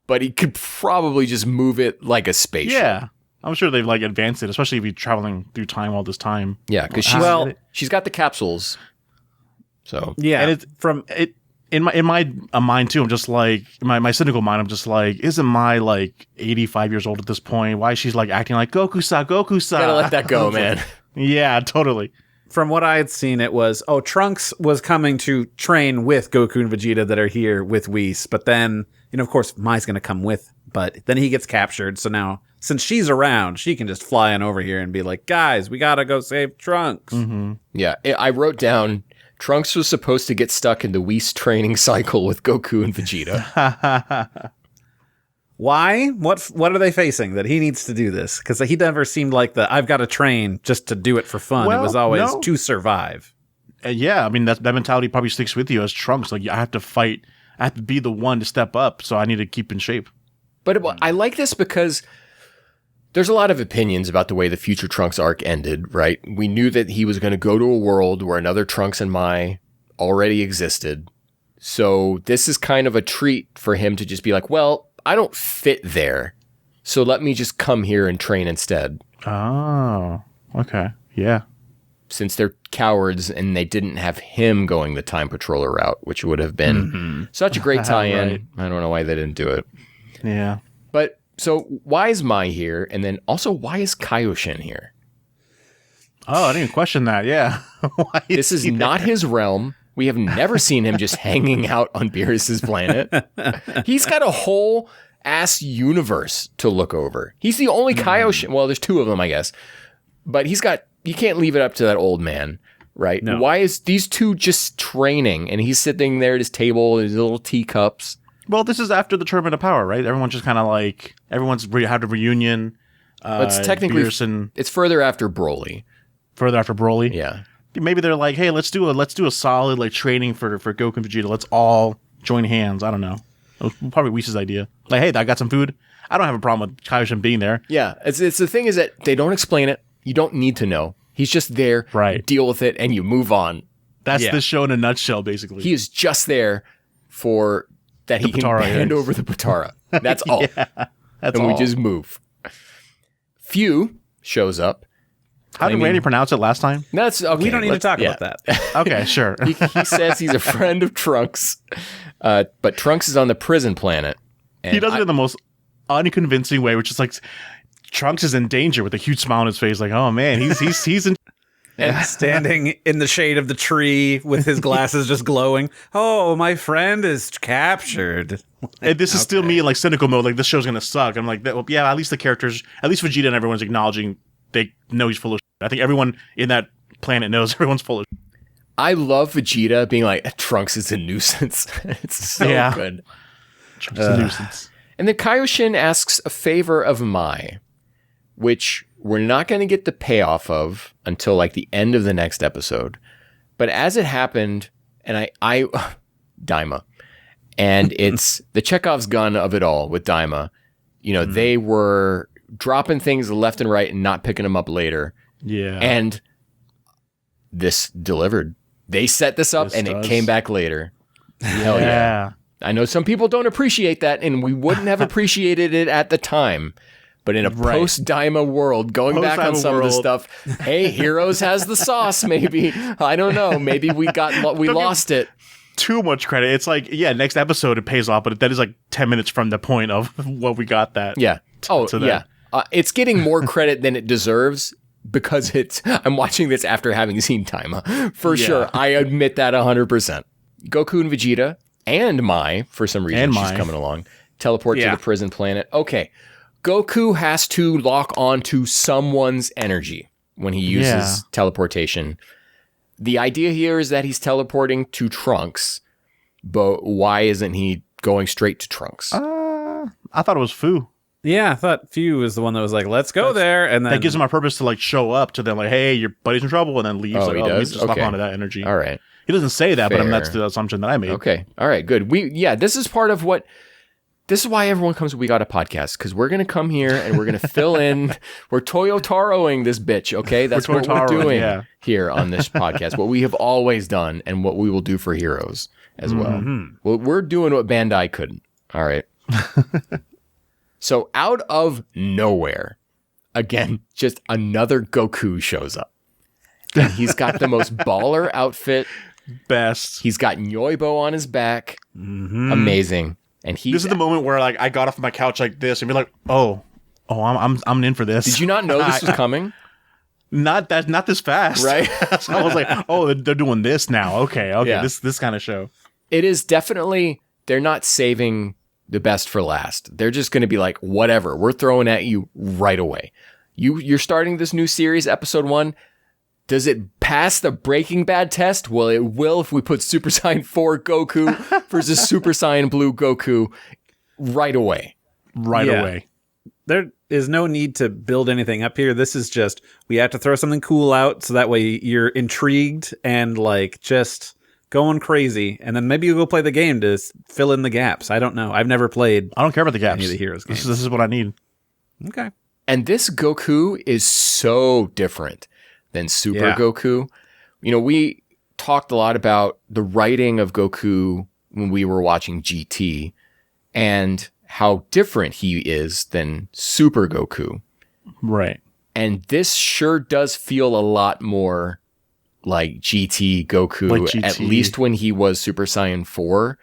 but he could probably just move it like a spaceship. Yeah. I'm sure they've like advanced it, especially if you're traveling through time all this time. Yeah, because she's got the capsules. So yeah, and in my mind too, I'm just like my cynical mind. I'm just like, isn't Mai like 85 years old at this point? Why is she like acting like Goku-sa? Gotta let that go, man. Yeah, totally. From what I had seen, it was Trunks was coming to train with Goku and Vegeta that are here with Whis, but then of course Mai's gonna come with, but then he gets captured. So now since she's around, she can just fly on over here and be like, guys, we gotta go save Trunks. Mm-hmm. Yeah, I wrote down. Trunks was supposed to get stuck in the Whis training cycle with Goku and Vegeta. Why? What are they facing that he needs to do this? Because he never seemed like I've got to train just to do it for fun. It was always to survive. Yeah, I mean, that mentality probably sticks with you as Trunks. Like, I have to fight. I have to be the one to step up, so I need to keep in shape. But I like this because there's a lot of opinions about the way the Future Trunks arc ended, right? We knew that he was going to go to a world where another Trunks and Mai already existed. So this is kind of a treat for him to just be like, well, I don't fit there. So let me just come here and train instead. Oh, okay. Yeah. Since they're cowards and they didn't have him going the Time Patroller route, which would have been such a great tie-in. Right. I don't know why they didn't do it. Yeah. But so why is Mai here? And then also, why is Kaioshin here? Oh, I didn't even question that. Yeah. This is not his realm. We have never seen him just hanging out on Beerus' planet. He's got a whole ass universe to look over. He's the only Kaioshin. Well, there's 2 of them, I guess. But you can't leave it up to that old man, right? No. Why is these 2 just training and he's sitting there at his table, his little teacups? Well, this is after the Tournament of Power, right? Everyone's just kind of like had a reunion. It's technically Pearson, it's further after Broly. further after Broly. Yeah. Maybe they're like, hey, let's do a solid like training for Goku and Vegeta. Let's all join hands. I don't know. It was probably Whis' idea. Like, hey, I got some food. I don't have a problem with Kaioshin being there. Yeah. It's the thing is that they don't explain it. You don't need to know. He's just there. Right. Deal with it and you move on. That's the show in a nutshell, basically. He is just there for that he can Potara hand eggs. over the Potara. That's all. That's and all. we just move. Few shows up. How did Randy pronounce it last time? That's okay. We don't need to talk about that. Okay, sure. He says he's a friend of Trunks, but Trunks is on the prison planet. And He does it in the most unconvincing way, which is like Trunks is in danger with a huge smile on his face. Like, oh man, he's in. And standing in the shade of the tree with his glasses just glowing. Oh, my friend is captured. And this is still me in like cynical mode. Like this show's gonna suck. I'm like, well, yeah. At least the characters, at least Vegeta and everyone's acknowledging they know he's full of. I think everyone in that planet knows everyone's full of. I love Vegeta being like, Trunks is a nuisance. It's so good. Trunks is a nuisance. And then Kaioshin asks a favor of Mai, which we're not going to get the payoff of until like the end of the next episode. But as it happened, and I Daima, and it's the Chekhov's gun of it all with Daima. You know, they were dropping things left and right and not picking them up later. Yeah. And this delivered. They set this up and it came back later. Hell yeah. I know some people don't appreciate that, and we wouldn't have appreciated it at the time. But in a post-Daima world, going back on some of the stuff, hey, Heroes has the sauce, maybe. I don't know. Maybe we lost it. Too much credit. It's like, yeah, next episode it pays off, but that is like 10 minutes from the point of what we got that. Yeah. It's getting more credit than it deserves because I'm watching this after having seen Daima. For sure. I admit that 100%. Goku and Vegeta and Mai, for some reason, she's coming along, teleport to the prison planet. Okay. Goku has to lock onto someone's energy when he uses teleportation. The idea here is that he's teleporting to Trunks, but why isn't he going straight to Trunks? I thought it was Fu. Yeah, I thought Few was the one that was like, let's go there. And then that gives him a purpose to like show up to them like, hey, your buddy's in trouble, and then leaves. Oh, like, he does? Just lock onto that energy. All right. He doesn't say that, Fair. but that's the assumption that I made. Okay. All right, good. This is part of what... This is why everyone comes to We Got a Podcast, because we're going to come here and we're going to fill in. We're Toyotaroing this bitch, okay? That's what we're doing here on this podcast. What we have always done and what we will do for Heroes as well. Well, we're doing what Bandai couldn't. All right. So out of nowhere, again, just another Goku shows up. And he's got the most baller outfit. Best. He's got Nyoibo on his back. Amazing. And this is the moment where like I got off my couch like this and be like, I'm in for this. Did you not know this was coming? Not this fast, right? So I was like, oh, they're doing this now. Okay, yeah. This kind of show. It is definitely, they're not saving the best for last. They're just going to be like, whatever, we're throwing at you right away. You're starting this new series, episode 1. Does it pass the Breaking Bad test? Well, it will if we put Super Saiyan 4 Goku versus Super Saiyan Blue Goku right away. Right away. There is no need to build anything up here. This is just, we have to throw something cool out so that way you're intrigued and like just going crazy. And then maybe you go play the game to fill in the gaps. I don't know. I've never played. I don't care about the gaps. Any of the Heroes games. This is what I need. Okay. And this Goku is so different than Super Goku. You know, we talked a lot about the writing of Goku when we were watching GT and how different he is than Super Goku. Right. And this sure does feel a lot more like GT Goku, like GT. At least when he was Super Saiyan 4,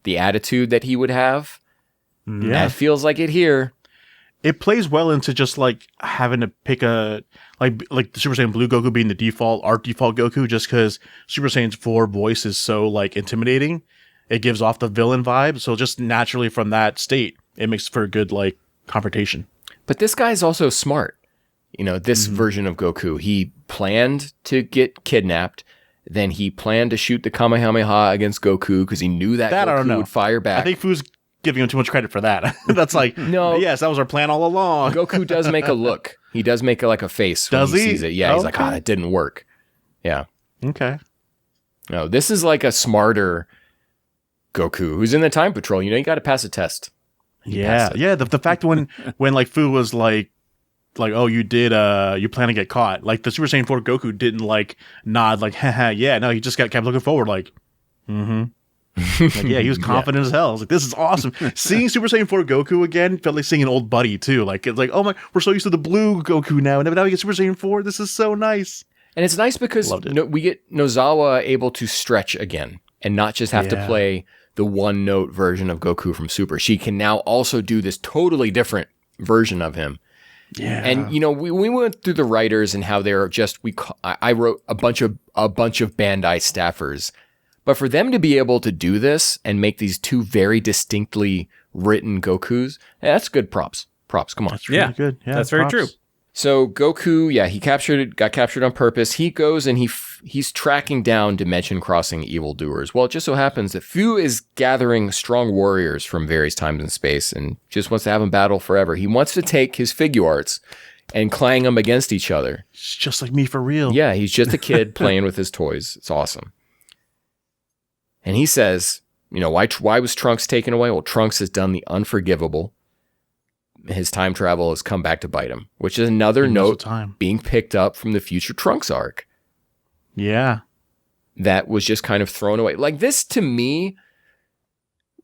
the attitude that he would have. Yeah. That feels like it here. It plays well into just like having to pick a like the Super Saiyan Blue Goku being the default Goku, just because Super Saiyan's 4 voice is so like intimidating. It gives off the villain vibe. So just naturally from that state, it makes for a good like confrontation. But this guy's also smart. You know, this version of Goku, he planned to get kidnapped. Then he planned to shoot the Kamehameha against Goku because he knew that Goku would fire back. I think Fu's giving him too much credit for that. That's like, No. yes, that was our plan all along. Goku does make a look. He does make like a face when Does he? sees it. Yeah, he's like, Okay. it didn't work. Yeah. Okay. No, this is like a smarter Goku who's in the time patrol. You got to pass a test. Yeah. Yeah. The fact when like Fu was like, oh, you plan to get caught. Like the Super Saiyan 4 Goku didn't like nod like, haha, yeah. No, he just kept looking forward like, mm-hmm. Like, yeah, he was confident as hell. I was like, this is awesome. Seeing Super Saiyan 4 Goku again felt like seeing an old buddy too. Like it's like, oh my, we're so used to the blue Goku now, and now we get Super Saiyan 4. This is so nice. And it's nice because we get Nozawa able to stretch again and not just have to play the one note version of Goku from Super. She can now also do this totally different version of him. Yeah. And we went through the writers and how they're just I wrote a bunch of Bandai staffers. But for them to be able to do this and make these two very distinctly written Gokus, that's good props. Come on. That's really good. Yeah, that's very true. So Goku, he got captured on purpose. He goes and he's tracking down dimension crossing evildoers. Well, it just so happens that Fu is gathering strong warriors from various times and space and just wants to have them battle forever. He wants to take his figure arts and clang them against each other. It's just like me for real. Yeah, he's just a kid playing with his toys. It's awesome. And he says, why was Trunks taken away? Well, Trunks has done the unforgivable. His time travel has come back to bite him, which is another note being picked up from the future Trunks arc. Yeah. That was just kind of thrown away. Like this to me.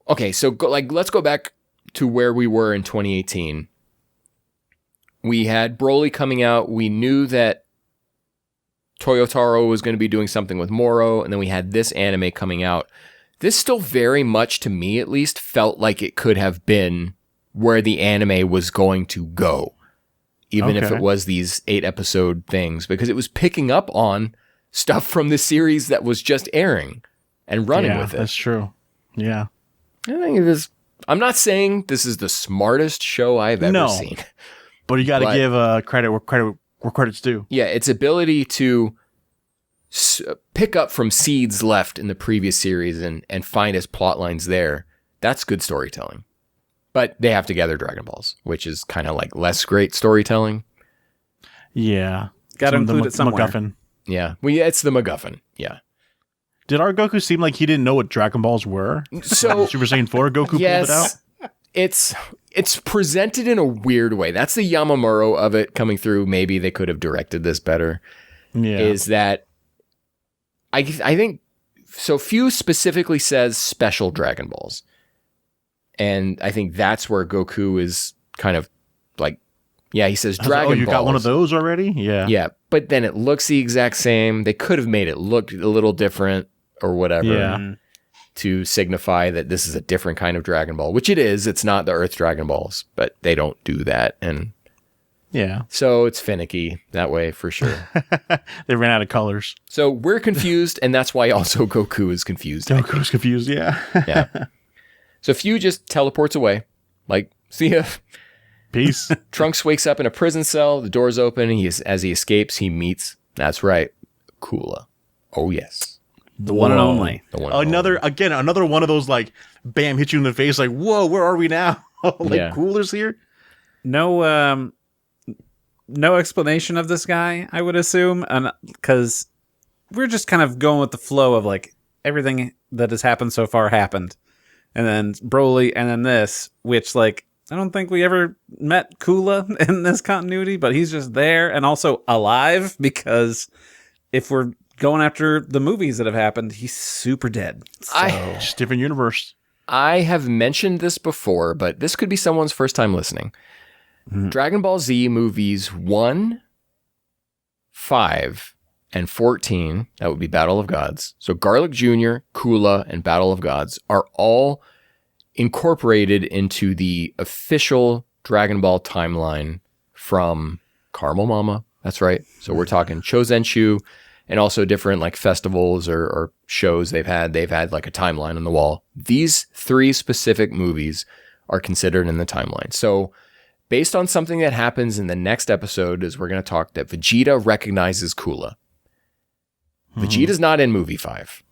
Okay, so let's go back to where we were in 2018. We had Broly coming out. We knew that Toyotaro was going to be doing something with Moro, and then we had this anime coming out. This still very much, to me at least, felt like it could have been where the anime was going to go, even if it was these 8-episode things, because it was picking up on stuff from the series that was just airing and running with it. That's true. Yeah. I think it is. I'm not saying this is the smartest show I've ever seen. But you got to give credit where credit's due. Yeah, its ability to pick up from seeds left in the previous series and find its plot lines there, that's good storytelling. But they have to gather Dragon Balls, which is kind of like less great storytelling. Yeah. Got to include it somewhere. MacGuffin. Yeah. It's the MacGuffin. Yeah. Did our Goku seem like he didn't know what Dragon Balls were? So Super Saiyan 4 Goku pulled it out? It's presented in a weird way. That's the Yamamuro of it coming through. Maybe they could have directed this better. Yeah. Is that I think so few specifically says special Dragon Balls. And I think that's where Goku is kind of like, he says Dragon Balls. Oh, you got one of those already? Yeah. Yeah, but then it looks the exact same. They could have made it look a little different or whatever to signify that this is a different kind of Dragon Ball, which it is. It's not the Earth Dragon Balls, but they don't do that. And so it's finicky that way for sure. They ran out of colors. So we're confused, and that's why also Goku is confused. Goku's confused, yeah. So Fu just teleports away. Like, see ya. Peace. Trunks wakes up in a prison cell. The door's open. As he escapes, he meets, that's right, Cooler. Oh, yes. The one and only. Another one of those, like, bam, hit you in the face. Like, whoa, where are we now? Cooler's here? No explanation of this guy, I would assume. Because we're just kind of going with the flow of, like, everything that has happened so far happened. And then Broly, and then this, which, like, I don't think we ever met Kula in this continuity, but he's just there and also alive, because if we're going after the movies that have happened, he's super dead. So. Just different universe. I have mentioned this before, but this could be someone's first time listening. Dragon Ball Z movies 1, 5, and 14, that would be Battle of Gods. So Garlic Jr., Kula, and Battle of Gods are all incorporated into the official Dragon Ball timeline from Caramel Mama. That's right. So we're talking Chozenchu and also different like festivals or shows they've had. They've had like a timeline on the wall. These 3 specific movies are considered in the timeline. So based on something that happens in the next episode is we're going to talk that Vegeta recognizes Kula. Vegeta's not in movie 5.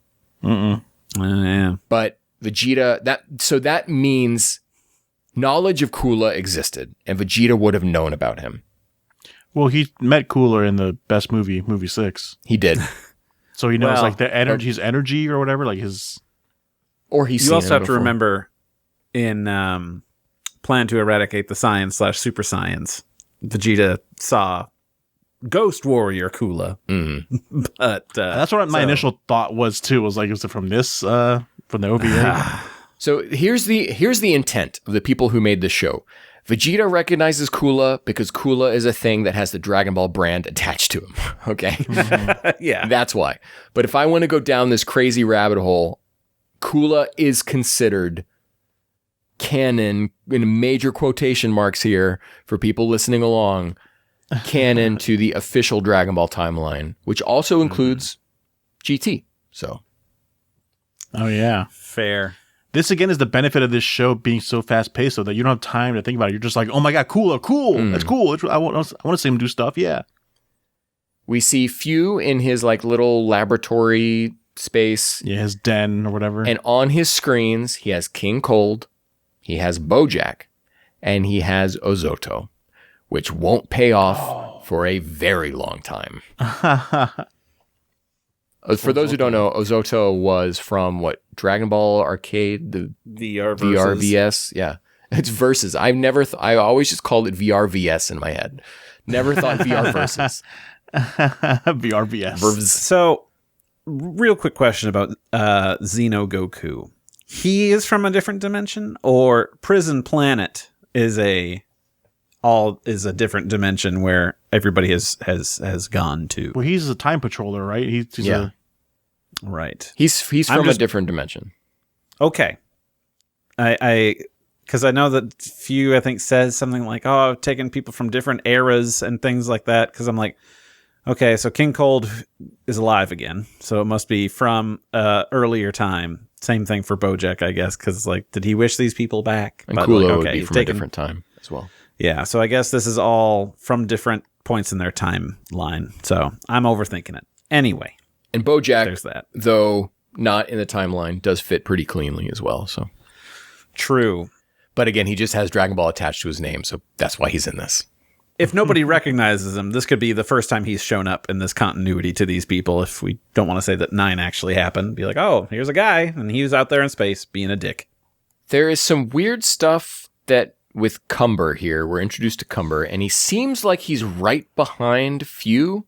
Yeah. But Vegeta, that means knowledge of Kula existed, and Vegeta would have known about him. Well, he met Cooler in the best movie 6. He did. So he knows Well, like the energy, his energy or whatever, like his. Or he's You seen also him have to before. remember in Plan to Eradicate the Science / Super Science, Vegeta saw Ghost Warrior Kula. But That's what my initial thought was too. Was like, is it from this from the OVA? So here's the intent of the people who made this show. Vegeta recognizes Kula because Kula is a thing that has the Dragon Ball brand attached to him. Okay? yeah. That's why. But if I want to go down this crazy rabbit hole, Kula is considered canon, in major quotation marks here for people listening along, canon to the official Dragon Ball timeline, which also includes GT. So. Oh yeah. Fair. This again is the benefit of this show being so fast paced, so that you don't have time to think about it. You're just like, oh my god, cool, that's cool. I want to see him do stuff. Yeah. We see Few in his like little laboratory space. Yeah, his den or whatever. And on his screens, he has King Cold, he has Bojack, and he has Ozoto, which won't pay off for a very long time. For those who don't know, Ozoto was from what, Dragon Ball Arcade, the VR VRVS. Yeah, it's Versus. I always just called it VRVS in my head. Never thought VR Versus. VRVS. So, real quick question about Xeno Goku. He is from a different dimension, or Prison Planet is a different dimension where everybody has gone to. Well, he's a time patroller, right? He's Right. He's from a different dimension. Okay. Because I know that Few, I think, says something like, oh, I've taken people from different eras and things like that. Because I'm like, okay, so King Cold is alive again. So it must be from earlier time. Same thing for Bojack, I guess. Because, like, did he wish these people back? And Kulo would be from a different time as well. Yeah, so I guess this is all from different points in their timeline. So I'm overthinking it. Anyway. And Bojack, there's that. Though not in the timeline, does fit pretty cleanly as well. So true. But again, he just has Dragon Ball attached to his name, so that's why he's in this. If nobody recognizes him, this could be the first time he's shown up in this continuity to these people. If we don't want to say that 9 actually happened, be like, oh, here's a guy, and he was out there in space being a dick. There is some weird stuff that with Cumber here. We're introduced to Cumber, and he seems like he's right behind Few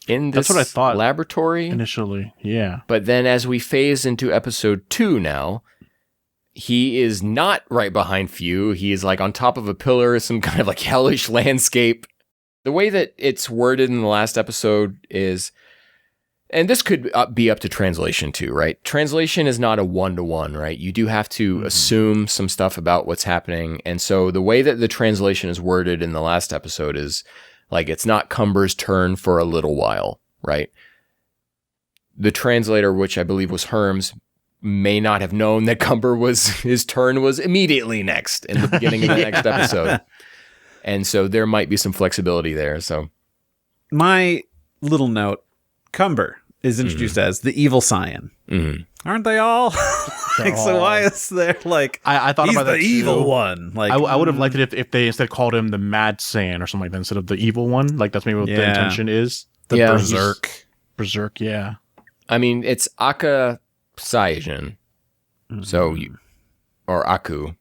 in this That's what I thought laboratory initially. Yeah. But then as we phase into episode 2 now, he is not right behind Few. He is like on top of a pillar, some kind of like hellish landscape. The way that it's worded in the last episode is, and this could be up to translation too, right? Translation is not a one-to-one, right? You do have to assume some stuff about what's happening. And so the way that the translation is worded in the last episode is like, it's not Cumber's turn for a little while, right? The translator, which I believe was Herms, may not have known that Cumber his turn was immediately next in the beginning of the next episode. And so there might be some flexibility there. So my little note, Cumber is introduced as the evil scion. Aren't they all? Like, so why is there like I thought he's about the that evil too. one? Like I would have liked it if they instead called him the Mad Saiyan or something like that instead of the evil one. Like that's maybe what the intention is. The Berserk, yeah. I mean, it's Aka Saiyajin. So or Aku,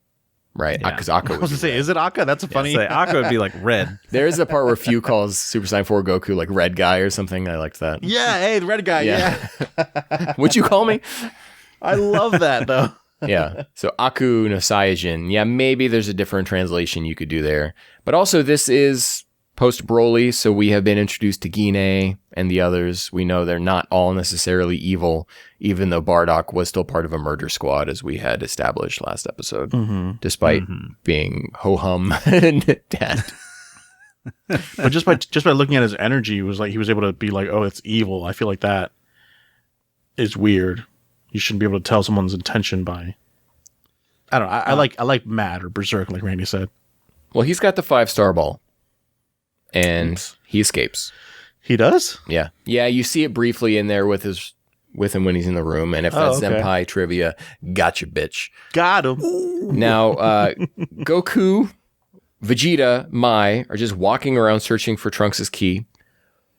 right? Yeah. Because Akka I was gonna say, is it Akka? That's a funny. say Aqua would be like red. There is a part where Few calls Super Saiyan 4 Goku like red guy or something. I liked that. Yeah, hey, the red guy. Yeah. What'd you call me? I love that though. Yeah. So Aku no Saiyajin. Yeah, maybe there's a different translation you could do there. But also this is post Broly, so we have been introduced to Gine and the others. We know they're not all necessarily evil, even though Bardock was still part of a murder squad, as we had established last episode, despite being ho-hum and dead. But just by looking at his energy, it was like he was able to be like, oh, it's evil. I feel like that is weird. You shouldn't be able to tell someone's intention by. I don't know. I like Mad or Berserk, like Randy said. Well, he's got the 5-star ball, and he escapes. He does? Yeah. Yeah, you see it briefly in there with with him when he's in the room. And if that's Senpai trivia, gotcha, bitch. Got him. Now, Goku, Vegeta, Mai are just walking around searching for Trunks' key.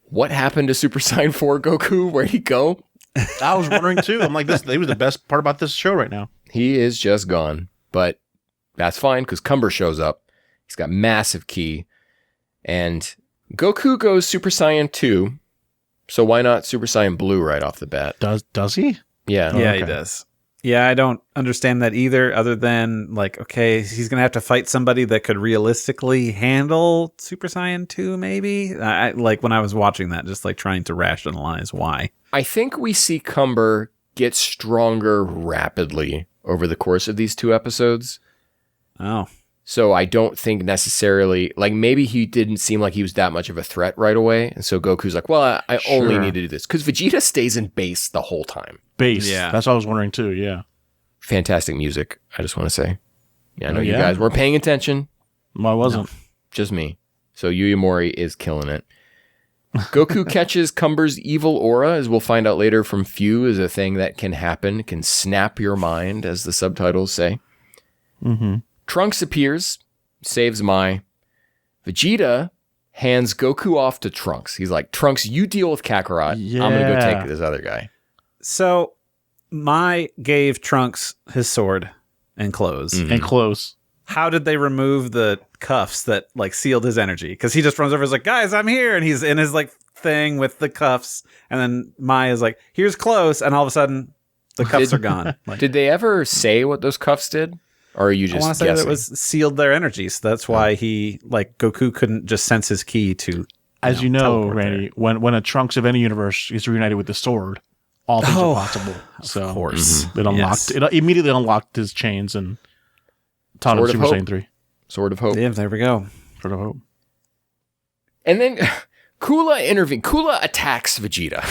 What happened to Super Saiyan 4 Goku? Where'd he go? I was wondering too. I'm like, he was the best part about this show right now. He is just gone. But that's fine because Cumber shows up. He's got massive key. And Goku goes Super Saiyan 2. So why not Super Saiyan Blue right off the bat? Does he? Yeah. Yeah, he does. Yeah, I don't understand that either, other than, like, okay, he's going to have to fight somebody that could realistically handle Super Saiyan 2, maybe? Like, when I was watching that, just, like, trying to rationalize why. I think we see Cumber get stronger rapidly over the course of these 2 episodes. Oh. So I don't think necessarily, like, maybe he didn't seem like he was that much of a threat right away. And so Goku's like, well, I only need to do this. Because Vegeta stays in base the whole time. Base. Yeah. That's what I was wondering too, yeah. Fantastic music, I just want to say. Yeah, I know you guys weren't paying attention. Well, I wasn't. No, just me. So Yuya Mori is killing it. Goku catches Cumber's evil aura, as we'll find out later from Few, is a thing that can happen, can snap your mind, as the subtitles say. Mm-hmm. Trunks appears, saves Mai. Vegeta hands Goku off to Trunks. He's like, Trunks, you deal with Kakarot. Yeah. I'm going to go take this other guy. So, Mai gave Trunks his sword and clothes. Mm-hmm. And close. How did they remove the cuffs that, like, sealed his energy? Because he just runs over and is like, guys, I'm here. And he's in his, like, thing with the cuffs. And then Mai is like, here's close. And all of a sudden, the cuffs are gone. Like, Did they ever say what those cuffs did? Or are you I want just to say guessing? that it was sealed their energy. So that's why he, like, Goku couldn't just sense his key to, As you know, teleport Randy, when a Trunks of any universe is reunited with the sword, all things are possible. So Of course. it unlocked. It immediately unlocked his chains and taught him Sword of Super Hope. Saiyan 3. Sword of Hope. Yeah, there we go. Sort of hope. And then Kula intervenes. Kula attacks Vegeta.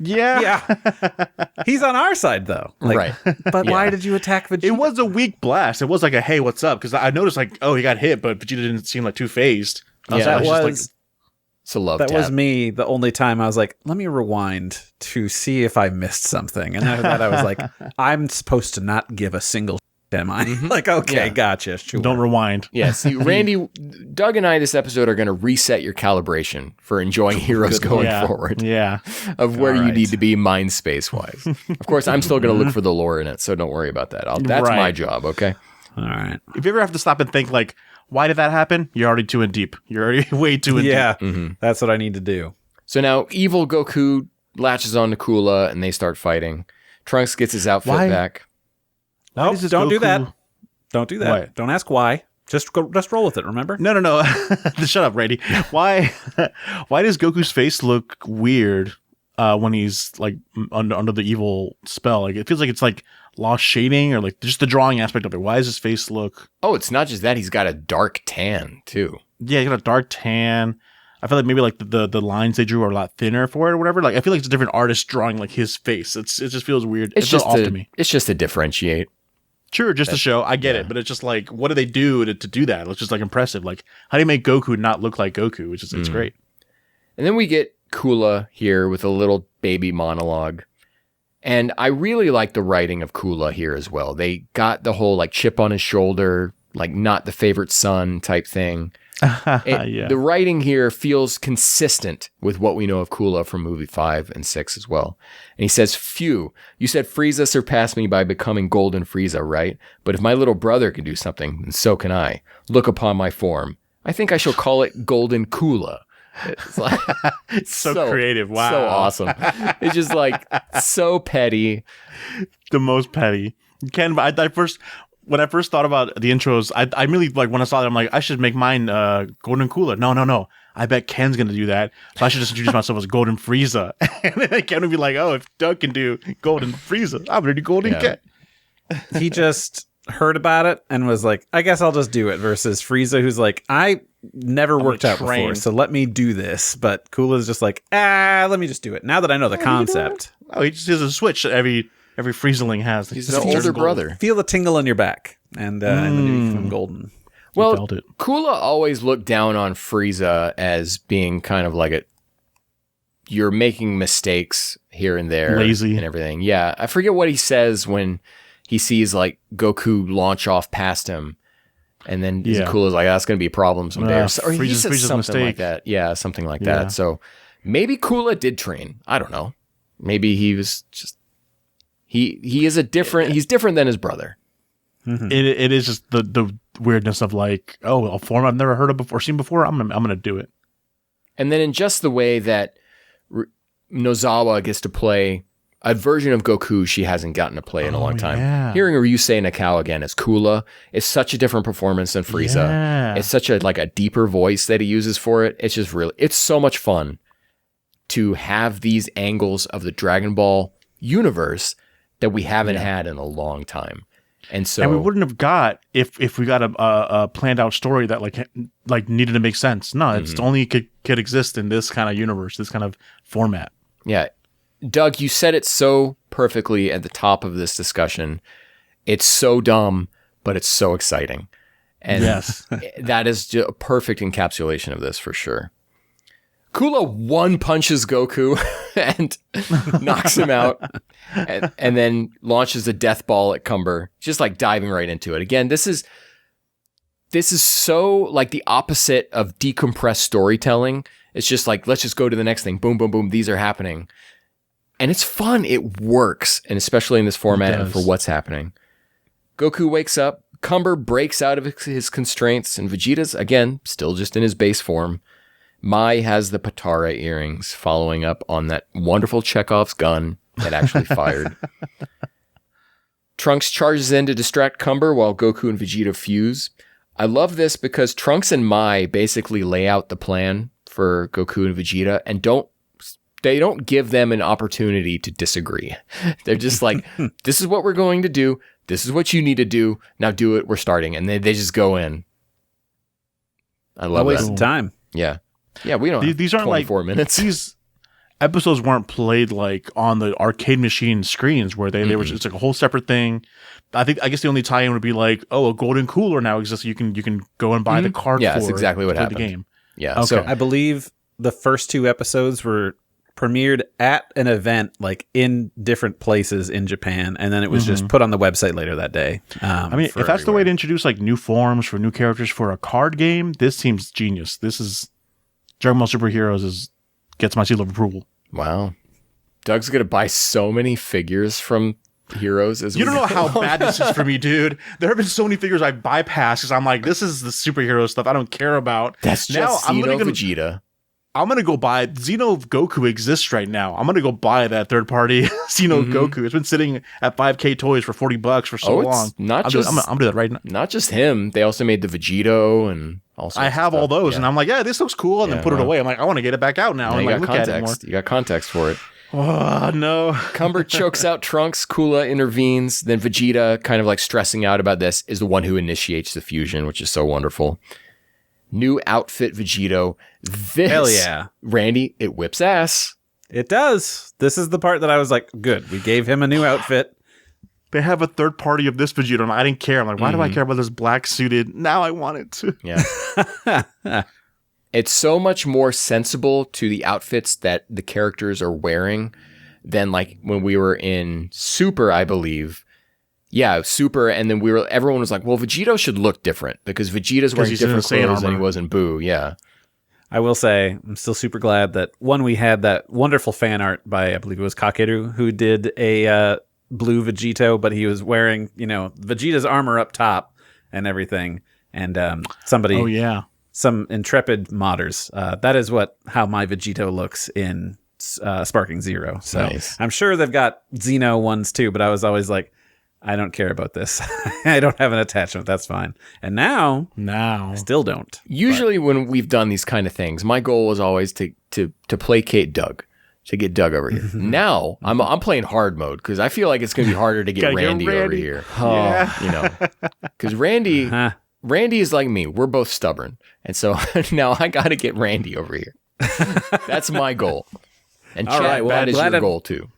Yeah. Yeah. He's on our side, though. Like, Right. But Yeah. why did you attack Vegeta? It was a weak blast. It was like a, hey, what's up? Because I noticed, like, oh, he got hit, but Vegeta didn't seem like too phased. Yeah, that just was... It's a love That tap. was me the only time I was like, let me rewind to see if I missed something. And after that, I was like, I'm supposed to not give a single shit, am I? Like, okay, Yeah. gotcha. Sure. Don't rewind. Yeah, see, Randy, Doug and I this episode are going to reset your calibration for enjoying heroes going Yeah. forward Yeah. of where All you right. need to be mind space wise. Of course, I'm still going to look for the lore in it, so don't worry about that. That's Right. my job, okay? All right. If you ever have to stop and think, like, why did that happen? You're already too in deep. You're already way too in deep. Yeah, Mm-hmm. that's what I need to do. So now evil Goku latches on to Kula and they start fighting. Trunks gets his outfit Why? back. No, does this don't do Goku- that. Don't do that. What? Don't ask why. Just roll with it, remember? No. Shut up, Randy. Why does Goku's face look weird when he's like under the evil spell? Like it feels like it's like lost shading or like just the drawing aspect of it. Why does his face look? Oh, it's not just that. He's got a dark tan, too. Yeah, he's got a dark tan. I feel like maybe like the lines they drew are a lot thinner for it or whatever. Like I feel like it's a different artist drawing like his face. It just feels weird. It's feels just off to me. It's just to differentiate. Sure, just to show. I get it, but it's just like, what do they do to do that? It's just like impressive. Like, how do you make Goku not look like Goku? Which is it's great. And then we get Kula here with a little baby monologue. And I really like the writing of Kula here as well. They got the whole like chip on his shoulder, like not the favorite son type thing. Yeah. The writing here feels consistent with what we know of Kula from movie 5 and 6 as well. And he says, Phew, you said Frieza surpassed me by becoming Golden Frieza, right? But if my little brother can do something, then so can I. Look upon my form. I think I shall call it Golden Kula. It's like, so creative. Wow. So awesome. It's just like so petty. The most petty. Ken, when I first thought about the intros, I really like when I saw that, I'm like, I should make mine Golden Cooler. No. I bet Ken's gonna do that. So I should just introduce myself as Golden Frieza. And then Ken would be like, oh, if Doug can do Golden Frieza, I'm gonna do Golden Ken. He just heard about it and was like, I guess I'll just do it, versus Frieza, who's like, I never worked out before, trained. so let me do this. But Kula's just like, let me just do it. Now that I know the concept. Oh, he just has a switch that every Friezaling has. He's Just an older gold. brother. Feel the tingle in your back, and then you become golden. Well, felt it. Kula always looked down on Frieza as being kind of like a you're making mistakes here and there, Lazy. and everything. Yeah, I forget what he says when he sees like Goku launch off past him, and then Kula's like, "That's going to be a problem someday," or he says something like that. Yeah, something like that. So maybe Kula did train. I don't know. Maybe he was just he is he's different than his brother. Mm-hmm. It is just the weirdness of like, oh, a form I've never heard of before, seen before. I'm gonna do it. And then in just the way that Nozawa gets to play a version of Goku she hasn't gotten to play in a long time. Yeah. Hearing Ryusei Nakao again as Kula is such a different performance than Frieza. Yeah. It's such a deeper voice that he uses for it. It's just it's so much fun to have these angles of the Dragon Ball universe that we haven't had in a long time. And we wouldn't have got if we got a planned out story that like needed to make sense. No, it's only could exist in this kind of universe, this kind of format. Yeah. Doug, you said it so perfectly at the top of this discussion. It's so dumb, but it's so exciting. And that is just a perfect encapsulation of this for sure. Kula one punches Goku and knocks him out and then launches a death ball at Cumber, just like diving right into it. Again, this is so like the opposite of decompressed storytelling. It's just like, let's just go to the next thing. Boom, boom, boom. These are happening. And it's fun. It works. And especially in this format and for what's happening. Goku wakes up. Cumber breaks out of his constraints. And Vegeta's, again, still just in his base form. Mai has the Patara earrings following up on that wonderful Chekhov's gun that actually fired. Trunks charges in to distract Cumber while Goku and Vegeta fuse. I love this because Trunks and Mai basically lay out the plan for Goku and Vegeta and they don't give them an opportunity to disagree. They're just like, this is what we're going to do. This is what you need to do. Now do it. We're starting. And they just go in. I love that. Waste of time. Yeah. Yeah, we don't these aren't 24 minutes. These episodes weren't played like on the arcade machine screens where they were just like a whole separate thing. I guess the only tie-in would be like, oh, a golden cooler now exists. You can go and buy the card. Yeah, that's exactly what happened. The game. Yeah. Okay. So I believe the first two episodes were premiered at an event like in different places in Japan, and then it was just put on the website later that day. I mean, if that's the way to introduce like new forms for new characters for a card game, this seems genius. This is Dragon Ball Superheroes gets my seal of approval. Wow. Doug's going to buy so many figures from Heroes. You don't know how bad this is for me, dude. There have been so many figures I bypassed because I'm like, this is the superhero stuff I don't care about. That's just Vegeta. I'm going to go buy Xeno Goku exists right now. I'm going to go buy that third party Xeno Goku. It's been sitting at 5K Toys for $40 for so long. I'm going to do that right now. Not just him. They also made the Vegito and also I have all those and I'm like, yeah, this looks cool. And then put it away. I'm like, I want to get it back out now. And you like, got look context. at it more. You got context for it. Oh, no. Cumber chokes out Trunks. Kula intervenes. Then Vegeta, kind of like stressing out about this, is the one who initiates the fusion, which is so wonderful. New outfit Vegito. This, hell yeah. Randy, it whips ass. It does. This is the part that I was like, good. We gave him a new outfit. They have a third party of this Vegito. And I didn't care. I'm like, why do I care about this black suited? Now I want it to. Yeah. It's so much more sensible to the outfits that the characters are wearing than like when we were in Super, I believe. Yeah, Super, and then everyone was like, well, Vegito should look different because Vegeta's wearing different clothes than he was in Boo, yeah. I will say, I'm still super glad that, one, we had that wonderful fan art by, I believe it was Kakeru, who did a blue Vegito, but he was wearing, Vegeta's armor up top and everything, and somebody... Oh, yeah. Some intrepid modders. That is how my Vegito looks in Sparking Zero. So nice. I'm sure they've got Xeno ones too, but I was always like, I don't care about this. I don't have an attachment. That's fine. And now, I still don't. Usually when we've done these kind of things, my goal was always to placate Doug, to get Doug over here. Now I'm playing hard mode because I feel like it's going to be harder to get Randy over here. Because Randy is like me. We're both stubborn. And so now I got to get Randy over here. That's my goal. And Chad, that is your goal too.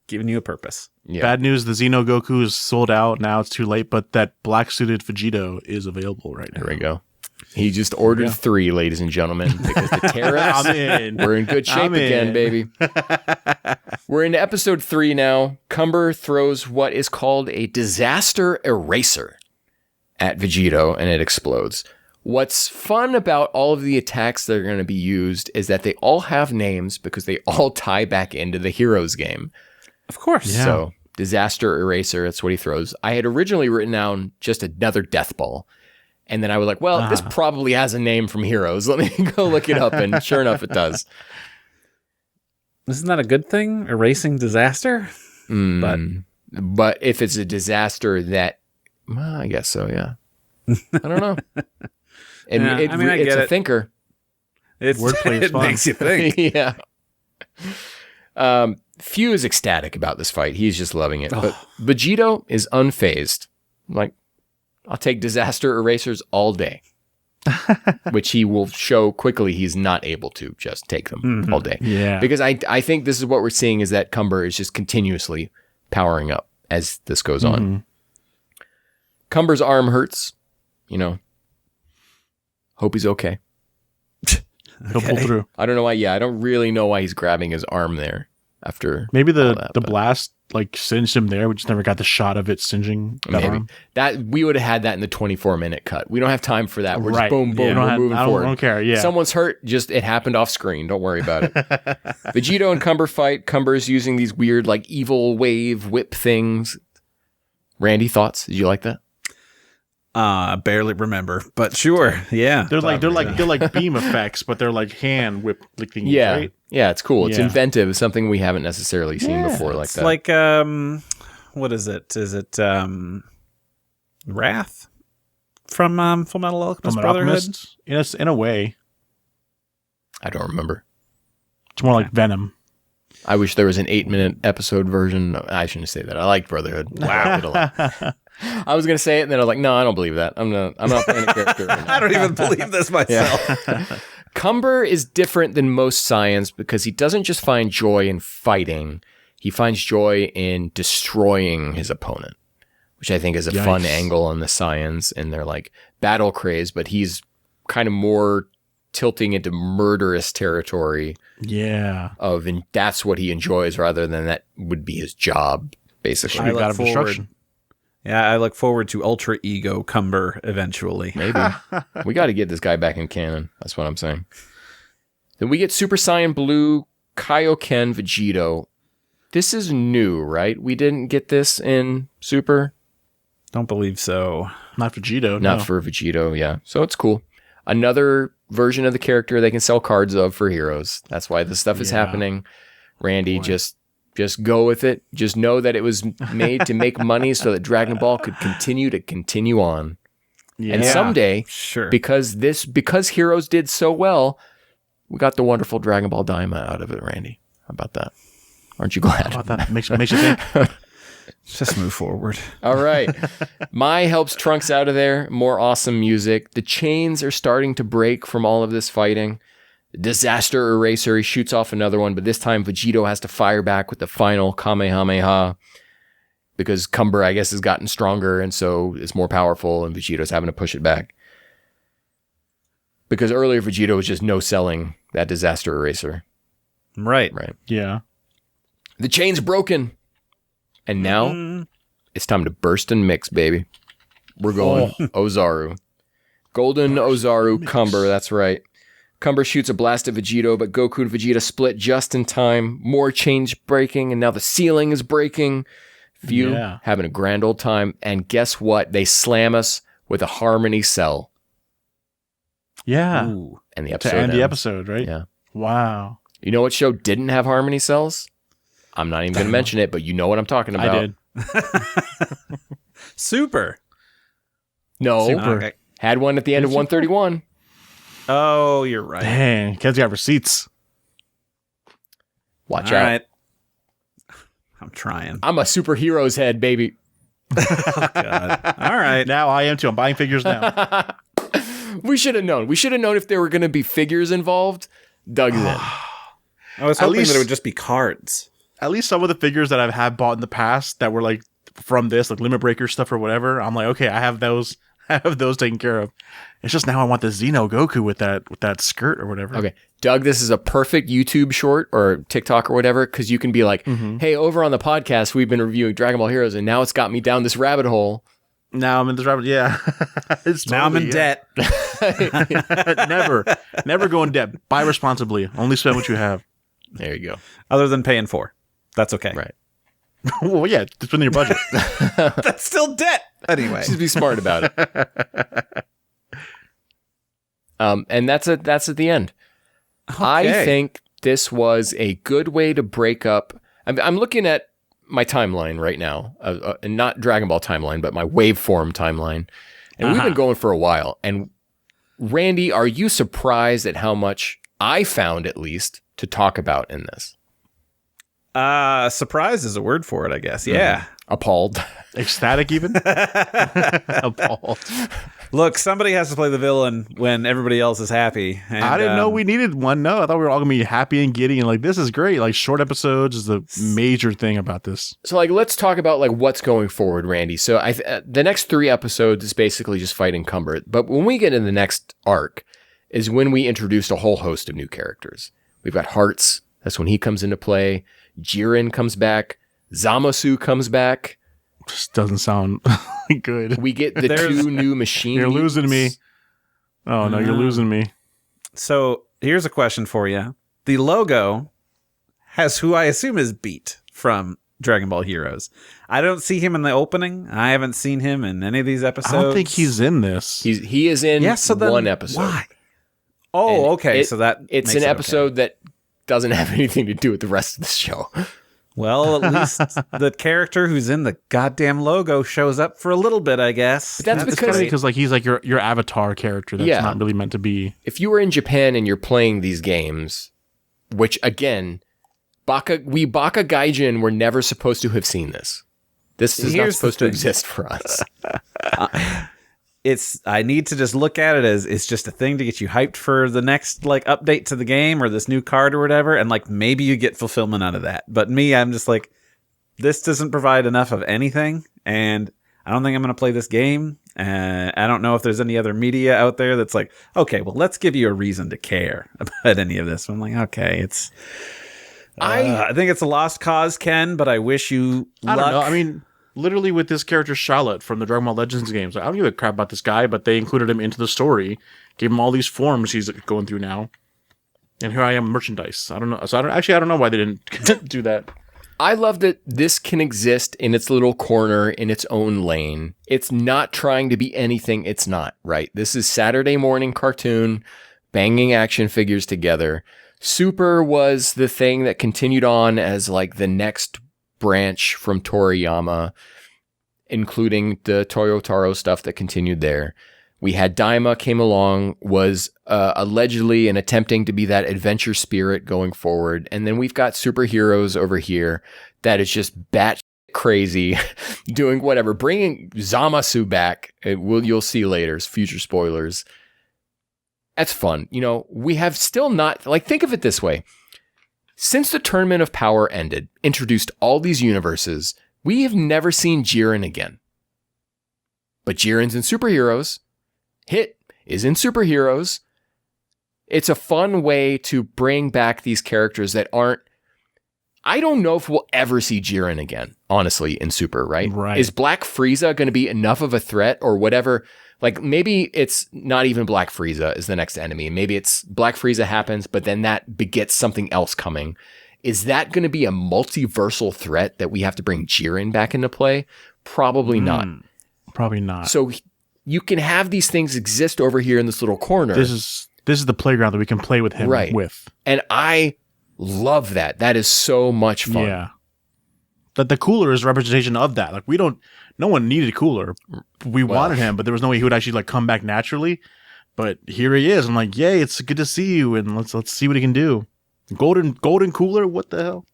Giving you a purpose. Yeah. Bad news, the Xeno Goku is sold out. Now it's too late, but that black suited Vegito is available right now. There we go. He just ordered 3, ladies and gentlemen, because the tariffs. I'm in. We're in good shape again, baby. We're into episode 3 now. Cumber throws what is called a disaster eraser at Vegito, and it explodes. What's fun about all of the attacks that are going to be used is that they all have names because they all tie back into the Heroes game. Of course. Yeah. So, disaster eraser, that's what he throws. I had originally written down just another death ball. And then I was like, well, this probably has a name from Heroes. Let me go look it up. And sure enough, it does. Isn't that a good thing? Erasing disaster? But if it's a disaster that, well, I guess so, yeah. I don't know. And Yeah, it's get a it. thinker. Wordplay is It fun. makes you think. Yeah. Few is ecstatic about this fight. He's just loving it. But Vegito is unfazed. Like, I'll take disaster erasers all day. Which he will show quickly he's not able to just take them all day. Yeah. Because I think this is what we're seeing is that Cumber is just continuously powering up as this goes on. Cumber's arm hurts. Hope he's okay. He'll pull through. I don't know why. Yeah, I don't really know why he's grabbing his arm there after. Maybe all the that, but blast singed him there. We just never got the shot of it singeing that maybe arm. that we would have had that in the 24-minute cut. We don't have time for that. We're just Right. boom, boom, Yeah. we're moving forward. I don't care. Yeah. Someone's hurt. Just it happened off screen. Don't worry about it. Vegito and Cumber fight. Cumber's using these weird evil wave whip things. Randy, thoughts? Did you like that? Barely remember, but sure. Yeah. They're like beam effects, but they're like hand whip things, Yeah, right? yeah, it's cool. It's Yeah. inventive. It's something we haven't necessarily seen before like It's that. like what is it? Is it Wrath from Full Metal Alchemist From an Brotherhood? Alchemist, yes, in a way. I don't remember. It's more like Venom. I wish there was an 8-minute episode version. I shouldn't say that. I liked Brotherhood. Wow. I was gonna say it, and then I was like, no, I don't believe that. I'm not playing a character. Right now. I don't even believe this myself. Cumber is different than most Saiyans because he doesn't just find joy in fighting. He finds joy in destroying his opponent, which I think is a fun angle on the Saiyans and their battle craze, but he's kind of more tilting into murderous territory. Yeah. And that's what he enjoys rather than that would be his job, basically. I look God of forward. Destruction. Yeah, I look forward to Ultra Ego Cumber eventually. Maybe. We got to get this guy back in canon. That's what I'm saying. Then we get Super Saiyan Blue Kaioken Vegito. This is new, right? We didn't get this in Super? Don't believe so. Not Vegito. Not no. for Vegito, yeah. So it's cool. Another version of the character they can sell cards of for Heroes. That's why this stuff is happening. Randy, just go with it. Just know that it was made to make money so that Dragon Ball could continue on. Yeah. And someday, Sure. because Heroes did so well, we got the wonderful Dragon Ball Daima out of it, Randy. How about that? Aren't you glad? How about that? Makes you think. Just move forward. All right. Mai helps Trunks out of there. More awesome music. The chains are starting to break from all of this fighting. Disaster Eraser, he shoots off another one, but this time Vegito has to fire back with the final Kamehameha because Cumber, I guess, has gotten stronger and so it's more powerful and Vegito's having to push it back. Because earlier Vegito was just no-selling that Disaster Eraser. Right. Yeah. The chain's broken. And now it's time to burst and mix, baby. We're going Ozaru. Golden Ozaru Cumber, that's right. Cumber shoots a blast at Vegito, but Goku and Vegeta split just in time. More chains breaking, and now the ceiling is breaking. View having a grand old time. And guess what? They slam us with a Harmony Cell. Yeah. Ooh. And the episode To end the ends. episode, right? Yeah. Wow. You know what show didn't have Harmony Cells? I'm not even going to mention it, but you know what I'm talking about. I did. Super. No. Super. Okay. Had one at the end of 131. Oh, you're right. Dang. Kids got receipts. Watch All out. right. I'm trying. I'm a superhero's head, baby. God. All right. Now I am too. I'm buying figures now. We should have known. We should have known if there were going to be figures involved. Doug's in. I was At hoping least- that it would just be cards. At least some of the figures that I've had bought in the past that were from this, limit breaker stuff or whatever. I'm like, okay, I have those. have those taken care of. It's just now I want the Xeno Goku with that skirt or whatever. Okay. Doug, this is a perfect YouTube short or TikTok or whatever, because you can be like, hey, over on the podcast, we've been reviewing Dragon Ball Heroes, and now it's got me down this rabbit hole. Now I'm in this rabbit. Yeah. Now I'm in debt. Never go in debt. Buy responsibly. Only spend what you have. There you go. Other than paying for. That's okay. Right. Well, yeah, it's within your budget. That's still debt. Anyway. Just be smart about it. And that's at the end. Okay. I think this was a good way to break up. I'm looking at my timeline right now, and not Dragon Ball timeline, but my waveform timeline. And we've been going for a while. And Randy, are you surprised at how much I found, at least, to talk about in this? Surprise is a word for it, I guess. Yeah. Appalled. Ecstatic even? Appalled. Look, somebody has to play the villain when everybody else is happy. And, I didn't know we needed one. No, I thought we were all going to be happy and giddy and like, this is great. Like short episodes is the major thing about this. So like, let's talk about like what's going forward, Randy. So the next 3 episodes is basically just fighting Cumber. But when we get in the next arc is when we introduced a whole host of new characters. We've got Hearts. That's when he comes into play. Jiren comes back. Zamasu comes back. Just doesn't sound good. We get the 2 new machine. You're losing me. Oh, no, you're losing me. So here's a question for you. The logo has who I assume is Beat from Dragon Ball Heroes. I don't see him in the opening. I haven't seen him in any of these episodes. I don't think he's in this. He is in one episode. Why? Oh, And okay. So it's makes an it episode okay. that doesn't have anything to do with the rest of the show. Well, at least the character who's in the goddamn logo shows up for a little bit, I guess. But that's because like he's like your avatar character that's not really meant to be. If you were in Japan and you're playing these games, which again, Baka Gaijin were never supposed to have seen this. This is not supposed to exist for us. I need to just look at it as it's just a thing to get you hyped for the next like update to the game or this new card or whatever, and like maybe you get fulfillment out of that. But me, I'm just like, this doesn't provide enough of anything, and I don't think I'm going to play this game. I don't know if there's any other media out there that's like, okay, well, let's give you a reason to care about any of this. I'm like, okay, it's. I think it's a lost cause, Ken, but I wish you luck. I don't know. I mean, literally with this character Charlotte from the Dragon Ball Legends games, I don't give a crap about this guy, but they included him into the story, gave him all these forms he's going through now, and here I am, merchandise. I don't know. So I don't know why they didn't do that. I love that this can exist in its little corner in its own lane. It's not trying to be anything it's not, right? This is Saturday morning cartoon, banging action figures together. Super was the thing that continued on as like the next branch from Toriyama, including the Toyotaro stuff that continued there. We had Daima came along, was allegedly and attempting to be that adventure spirit going forward. And then we've got superheroes over here that is just bat crazy, doing whatever, bringing Zamasu back. You'll see later, future spoilers. That's fun. You know, we have still not, like, think of it this way. Since the Tournament of Power ended, introduced all these universes, we have never seen Jiren again. But Jiren's in Superheroes. Hit is in Superheroes. It's a fun way to bring back these characters that aren't. I don't know if we'll ever see Jiren again, honestly, in Super, right? Right. Is Black Frieza going to be enough of a threat or whatever? Like, maybe it's not even Black Frieza is the next enemy. Maybe it's Black Frieza happens, but then that begets something else coming. Is that going to be a multiversal threat that we have to bring Jiren back into play? Probably not. Probably not. So you can have these things exist over here in this little corner. This is the playground that we can play with him with. And I love that. That is so much fun. Yeah. That the cooler is a representation of that. Like no one needed a cooler. We wanted him, but there was no way he would actually like come back naturally. But here he is. I'm like, yay, it's good to see you, and let's see what he can do. Golden cooler, what the hell?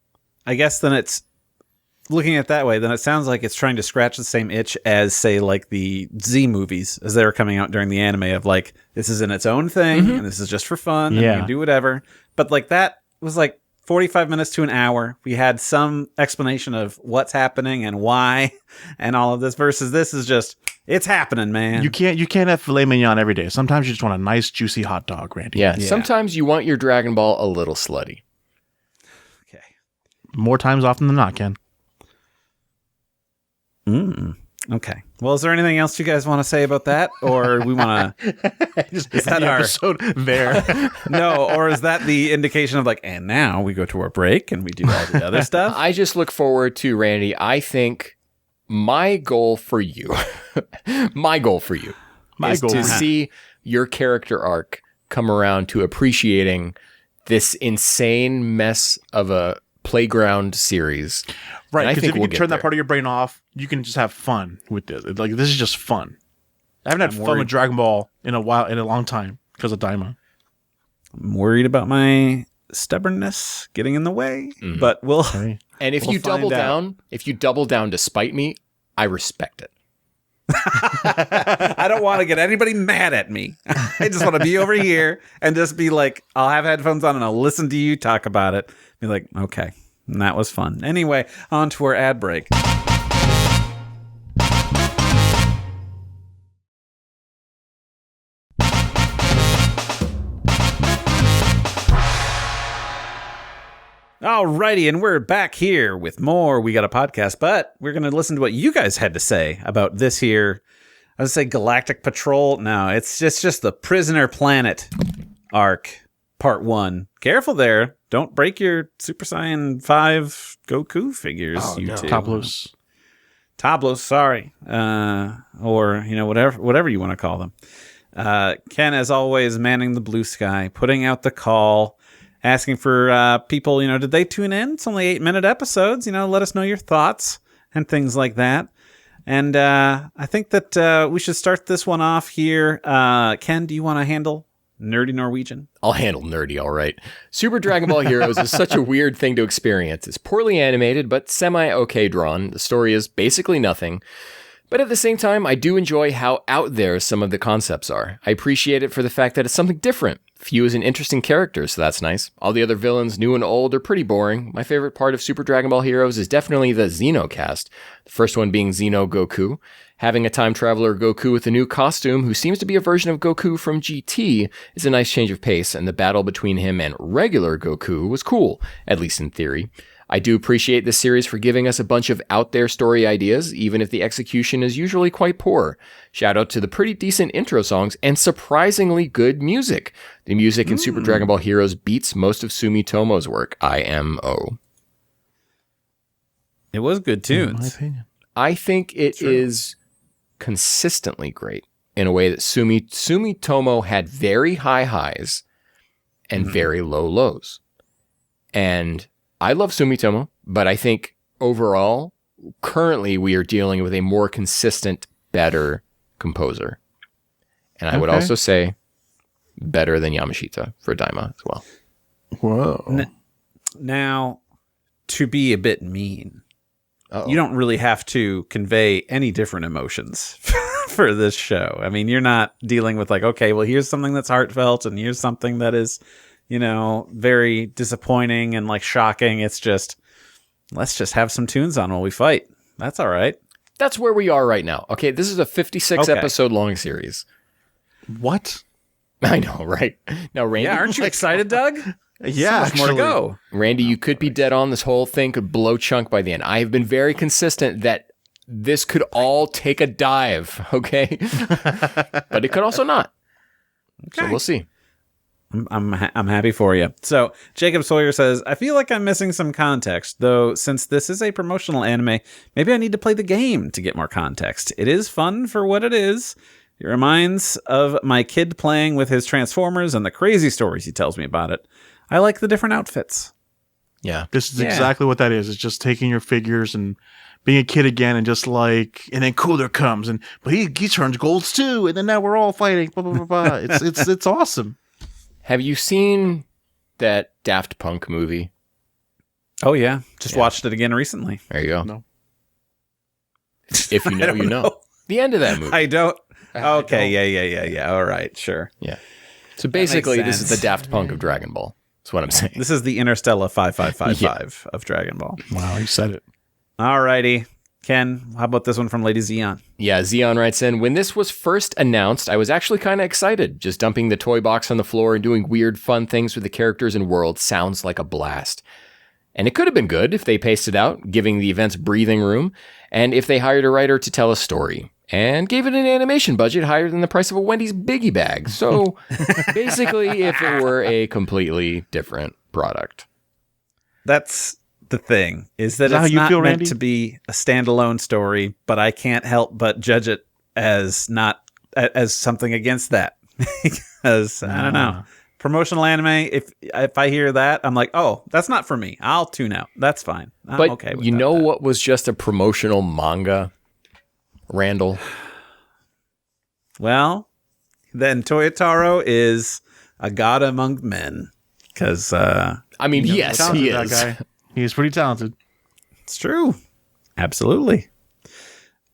I guess then it's looking at it that way, then it sounds like it's trying to scratch the same itch as, say, like the Z movies as they were coming out during the anime of like, this is in its own thing, and this is just for fun, and we can do whatever. But like that was like 45 minutes to an hour. We had some explanation of what's happening and why and all of this versus this is just, it's happening, man. You can't have filet mignon every day. Sometimes you just want a nice, juicy hot dog, Randy. Yeah, sometimes you want your Dragon Ball a little slutty. Okay. More times often than not, Ken. Okay. Well, is there anything else you guys want to say about that? Or we want to... Is that our episode there? No, or is that the indication of like, and now we go to our break and we do all the other stuff? I just look forward to, Randy, I think my goal for you is to see your character arc come around to appreciating this insane mess of a playground series. Right, because if you can turn that part of your brain off, you can just have fun with this. Like, this is just fun. I haven't had fun with Dragon Ball in a long time because of Daima. I'm worried about my stubbornness getting in the way, but we'll... Okay. And if you double down despite me, I respect it. I don't want to get anybody mad at me. I just want to be over here and just be like, I'll have headphones on and I'll listen to you talk about it. Be like, okay, and that was fun. Anyway, on to our ad break. Alrighty, and we're back here with more We Got a Podcast, but we're going to listen to what you guys had to say about this here. I would say Galactic Patrol. No, it's just the Prisoner Planet arc, part 1. Careful there. Don't break your Super Saiyan 5 Goku figures, two. Tablos, sorry. Or, whatever you want to call them. Ken, as always, manning the blue sky, putting out the call, asking for people, did they tune in? It's only 8-minute episodes. Let us know your thoughts and things like that. And I think that we should start this one off here. Ken, do you want to handle Nerdy Norwegian? I'll handle nerdy, all right. Super Dragon Ball Heroes is such a weird thing to experience. It's poorly animated, but semi-okay drawn. The story is basically nothing. But at the same time, I do enjoy how out there some of the concepts are. I appreciate it for the fact that it's something different. Few is an interesting character, so that's nice. All the other villains, new and old, are pretty boring. My favorite part of Super Dragon Ball Heroes is definitely the Xeno cast. The first one being Xeno Goku. Having a time traveler Goku with a new costume, who seems to be a version of Goku from GT, is a nice change of pace, and the battle between him and regular Goku was cool, at least in theory. I do appreciate this series for giving us a bunch of out there story ideas, even if the execution is usually quite poor. Shout out to the pretty decent intro songs and surprisingly good music. The music in Super Dragon Ball Heroes beats most of Sumitomo's work, IMO. It was good tunes. In my opinion. I think it is consistently great in a way that Sumitomo had very high highs and very low lows. And I love Sumitomo, but I think overall, currently we are dealing with a more consistent, better composer. And I would also say better than Yamashita for Daima as well. Whoa. Now, to be a bit mean, you don't really have to convey any different emotions for this show. I mean, you're not dealing with like, okay, well, here's something that's heartfelt and here's something that is, very disappointing and like shocking. It's just, let's just have some tunes on while we fight. That's all right. That's where we are right now. Okay, this is a 56 episode long series. What? I know, right? Now, Randy, aren't you excited, Doug? Yeah, so much more to go. Randy, you could be dead on. This whole thing could blow chunk by the end. I have been very consistent that this could all take a dive, okay? But it could also not. Okay. So we'll see. I'm happy for you. So Jacob Sawyer says, I feel like I'm missing some context, though since this is a promotional anime, maybe I need to play the game to get more context. It is fun for what it is. It reminds of my kid playing with his Transformers and the crazy stories he tells me about it. I like the different outfits. Yeah. This is exactly what that is. It's just taking your figures and being a kid again and just like, and then Cooler comes but he turns golds too. And then now we're all fighting. Blah, blah, blah, blah. It's awesome. Have you seen that Daft Punk movie? Oh, yeah. Just watched it again recently. There you go. No. If you know, you know. The end of that movie. I don't. Okay. Yeah. All right. Sure. Yeah. So basically, this is the Daft Punk of Dragon Ball. That's what I'm saying. This is the Interstellar 5555 of Dragon Ball. Wow, you said it. Alrighty. Ken, how about this one from Lady Xeon? Yeah, Xeon writes in, when this was first announced, I was actually kind of excited. Just dumping the toy box on the floor and doing weird, fun things with the characters and world sounds like a blast. And it could have been good if they paced it out, giving the events breathing room, and if they hired a writer to tell a story, and gave it an animation budget higher than the price of a Wendy's Biggie Bag. So basically, if it were a completely different product. That's the thing, is that Is that it's how you not feel, meant Randy? to be a standalone story, but I can't help but judge it as not as something against that. Because I don't know. Promotional anime, if I hear that, I'm like, oh, that's not for me. I'll tune out. That's fine. I'm But okay with you that. know what was just a promotional manga, Randall? Well, then Toyotaro is a god among men. Because I mean, yes, Talented, he that is. guy. He's pretty talented. it's true. Absolutely.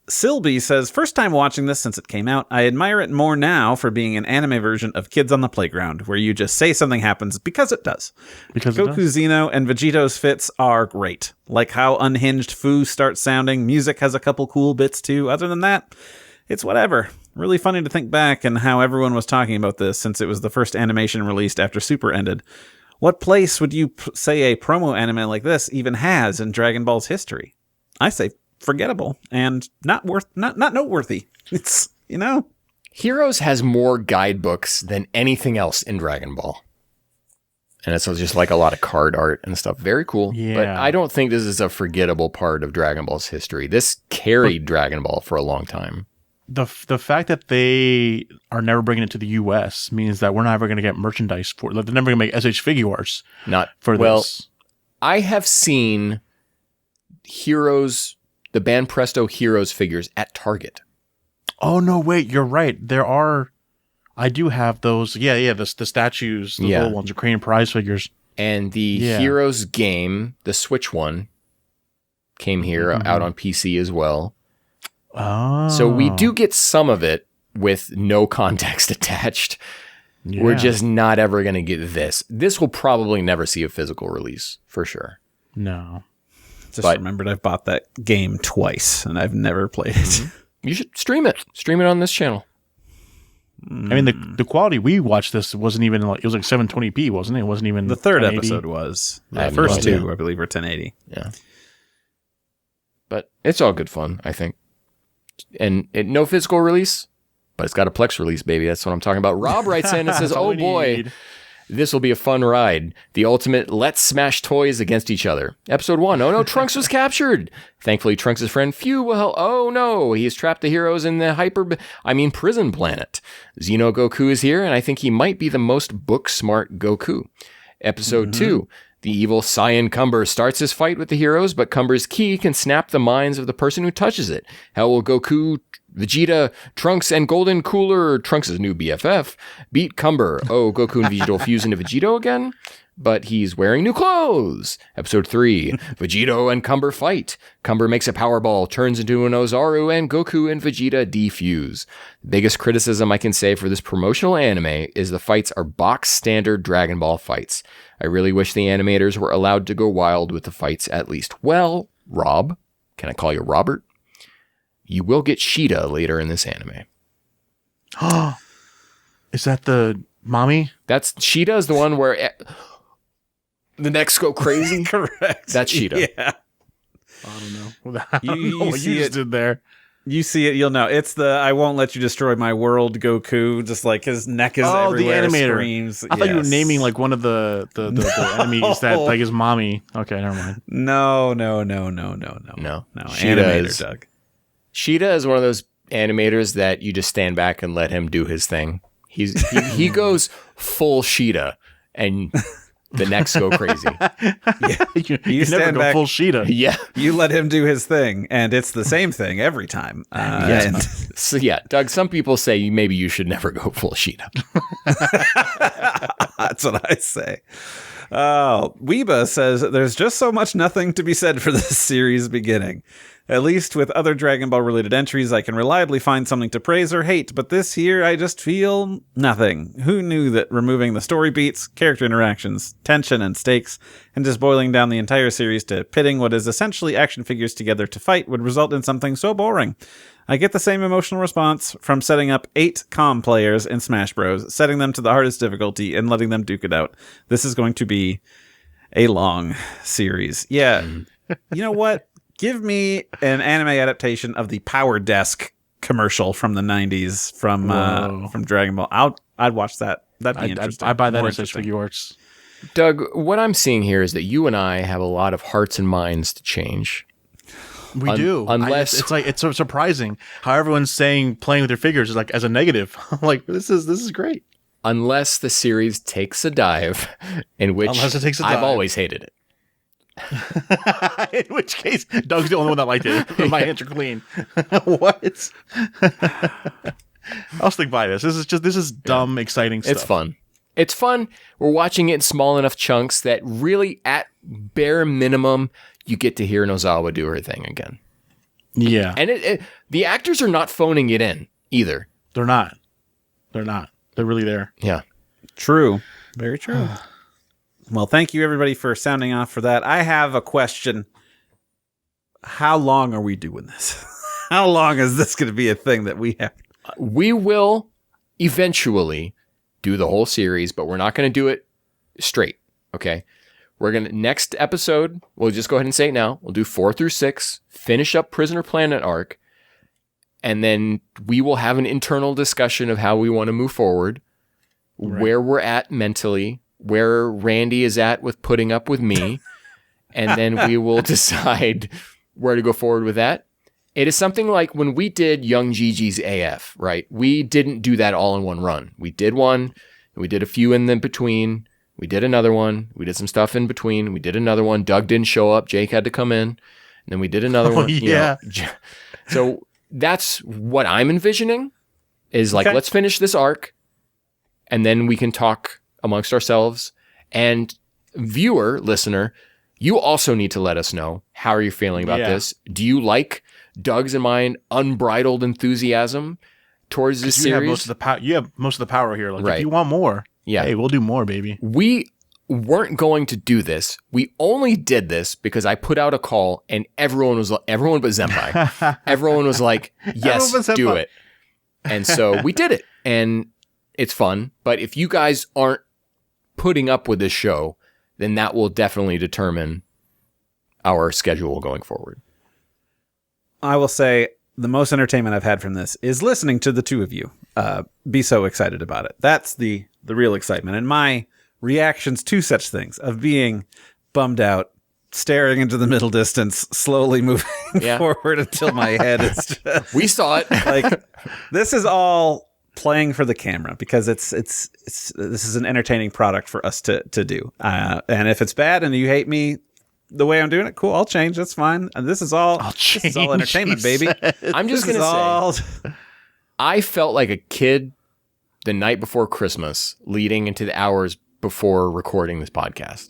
Sylvie says, first time watching this since it came out. I admire it more now for being an anime version of Kids on the Playground, where you just say something happens because it does. Because it Goku, does. Zeno, and Vegito's fits are great. Like how unhinged Fu starts sounding. Music has a couple cool bits too. Other than that, it's whatever. Really funny to think back and how everyone was talking about this since it was the first animation released after Super ended. What place would you say a promo anime like this even has in Dragon Ball's history? I say forgettable and not noteworthy. It's, you know. Heroes has more guidebooks than anything else in Dragon Ball. And it's just like a lot of card art and stuff. Very cool. Yeah. But I don't think this is a forgettable part of Dragon Ball's history. This carried Dragon Ball for a long time. The fact that they are never bringing it to the U.S. means that we're never going to get merchandise for. They're never going to make SH figures Not for well, this. I have seen Heroes, the Banpresto Heroes figures at Target. Oh no! Wait, you're right. There are. I do have those. Yeah. The statues, the little ones, the Crane Prize figures. And the Heroes game, the Switch one, came here out on PC as well. Oh, So we do get some of it with no context attached. Yeah. We're just not ever going to get this. This will probably never see a physical release, for sure. No. Just But- remembered I've bought that game twice and I've never played it. You should stream it. Stream it on this channel. I mean, the quality we watched this wasn't even like, it was like 720p, wasn't it? It wasn't even The third 1080. episode was. I The have no first idea. two, I believe, were 1080. Yeah. But it's all good fun, I think. And no physical release, but it's got a Plex release, baby. That's what I'm talking about. Rob writes in and says, That's all oh we boy, need. this will be a fun ride. The ultimate let's smash toys against each other. Episode 1. Oh no, Trunks was captured. Thankfully, Trunks' friend Phew will oh no, he's trapped the heroes in the prison planet. Xeno Goku is here, and I think he might be the most book-smart Goku. Episode 2. The evil Saiyan Cumber starts his fight with the heroes, but Cumber's ki can snap the minds of the person who touches it. How will Goku, Vegeta, Trunks, and Golden Cooler, Trunks' new BFF, beat Cumber? Oh, Goku and Vegeta will fuse into Vegito again? But he's wearing new clothes. Episode 3. Vegito and Cumber fight. Cumber makes a power ball, turns into an Ozaru, and Goku and Vegeta defuse. The biggest criticism I can say for this promotional anime is the fights are box standard Dragon Ball fights. I really wish the animators were allowed to go wild with the fights at least. Well, Rob, can I call you Robert? You will get Sheeta later in this anime. Is that the mommy? That's Sheeta is the one where the necks go crazy. Correct. That's Sheeta. Yeah. I don't know. I You- don't know you what see you just it- did there. You see it, you'll know. It's the I won't let you destroy my world Goku. Just like his neck is Oh, the everywhere. animator. Screams. I thought you were Yes. naming like one of the enemies that like his mommy. Okay, never mind. No. No. Sheeta Animator, is, Doug. Sheeta is one of those animators that you just stand back and let him do his thing. He goes full Sheeta and the necks go crazy. you never stand go back- full Sheeta. Yeah. You let him do his thing, and it's the same thing every time. And So yeah, Doug, some people say maybe you should never go full Sheeta. that's what I say. Weeba says there's just so much nothing to be said for this series beginning. At least with other Dragon Ball related entries, I can reliably find something to praise or hate, but this here I just feel nothing. Who knew that removing the story beats, character interactions, tension, and stakes, and just boiling down the entire series to pitting what is essentially action figures together to fight would result in something so boring? I get the same emotional response from setting up 8 comm players in Smash Bros., setting them to the hardest difficulty, and letting them duke it out. This is going to be a long series. Yeah, you know what? Give me an anime adaptation of the Power Desk commercial from the 90s from Dragon Ball. I'd watch that. That'd be interesting. I buy that as such figure arts. Doug, what I'm seeing here is that you and I have a lot of hearts and minds to change. We do. Unless it's so surprising how everyone's saying playing with their figures is like as a negative. like this is great. Unless the series takes a dive, in which I've always hated it. In which case, Doug's the only one that liked it. My hands are clean. What? I'll stick by this. This is dumb, exciting stuff. It's fun. It's fun. We're watching it in small enough chunks that really, at bare minimum, you get to hear Nozawa do her thing again. Yeah. And the actors are not phoning it in either. They're not. They're really there. Yeah. True. Very true. Well, thank you, everybody, for sounding off for that. I have a question. How long are we doing this? How long is this going to be a thing that we have? We will eventually do the whole series, but we're not going to do it straight, okay? We're going to, next episode, we'll just go ahead and say it now. We'll do 4 through 6, finish up Prisoner Planet arc, and then we will have an internal discussion of how we want to move forward, where we're at mentally, where Randy is at with putting up with me, and then we will decide where to go forward with that. It is something like when we did Young Gigi's AF, right? We didn't do that all in one run. We did one, we did a few in the between, we did another one, we did some stuff in between, we did another one, Doug didn't show up, Jake had to come in, and then we did another one. Yeah. So that's what I'm envisioning, is like, let's finish this arc, and then we can talk amongst ourselves. And viewer, listener, you also need to let us know, how are you feeling about this? Do you like Doug's and mine unbridled enthusiasm towards this series? You have most of the power here. Like, if you want more, hey, we'll do more, baby. We weren't going to do this. We only did this because I put out a call and everyone but Senpai. Everyone was like, yes, do it. And so we did it. And it's fun. But if you guys aren't putting up with this show, then that will definitely determine our schedule going forward. I will say the most entertainment I've had from this is listening to the two of you be so excited about it. That's the real excitement. And my reactions to such things of being bummed out, staring into the middle distance, slowly moving forward until my head is just... We saw it. Like, this is all playing for the camera because this is an entertaining product for us to do. And if it's bad and you hate me the way I'm doing it, cool, I'll change. That's fine. And this is all entertainment, baby. I'm just going to say, I felt like a kid the night before Christmas leading into the hours before recording this podcast.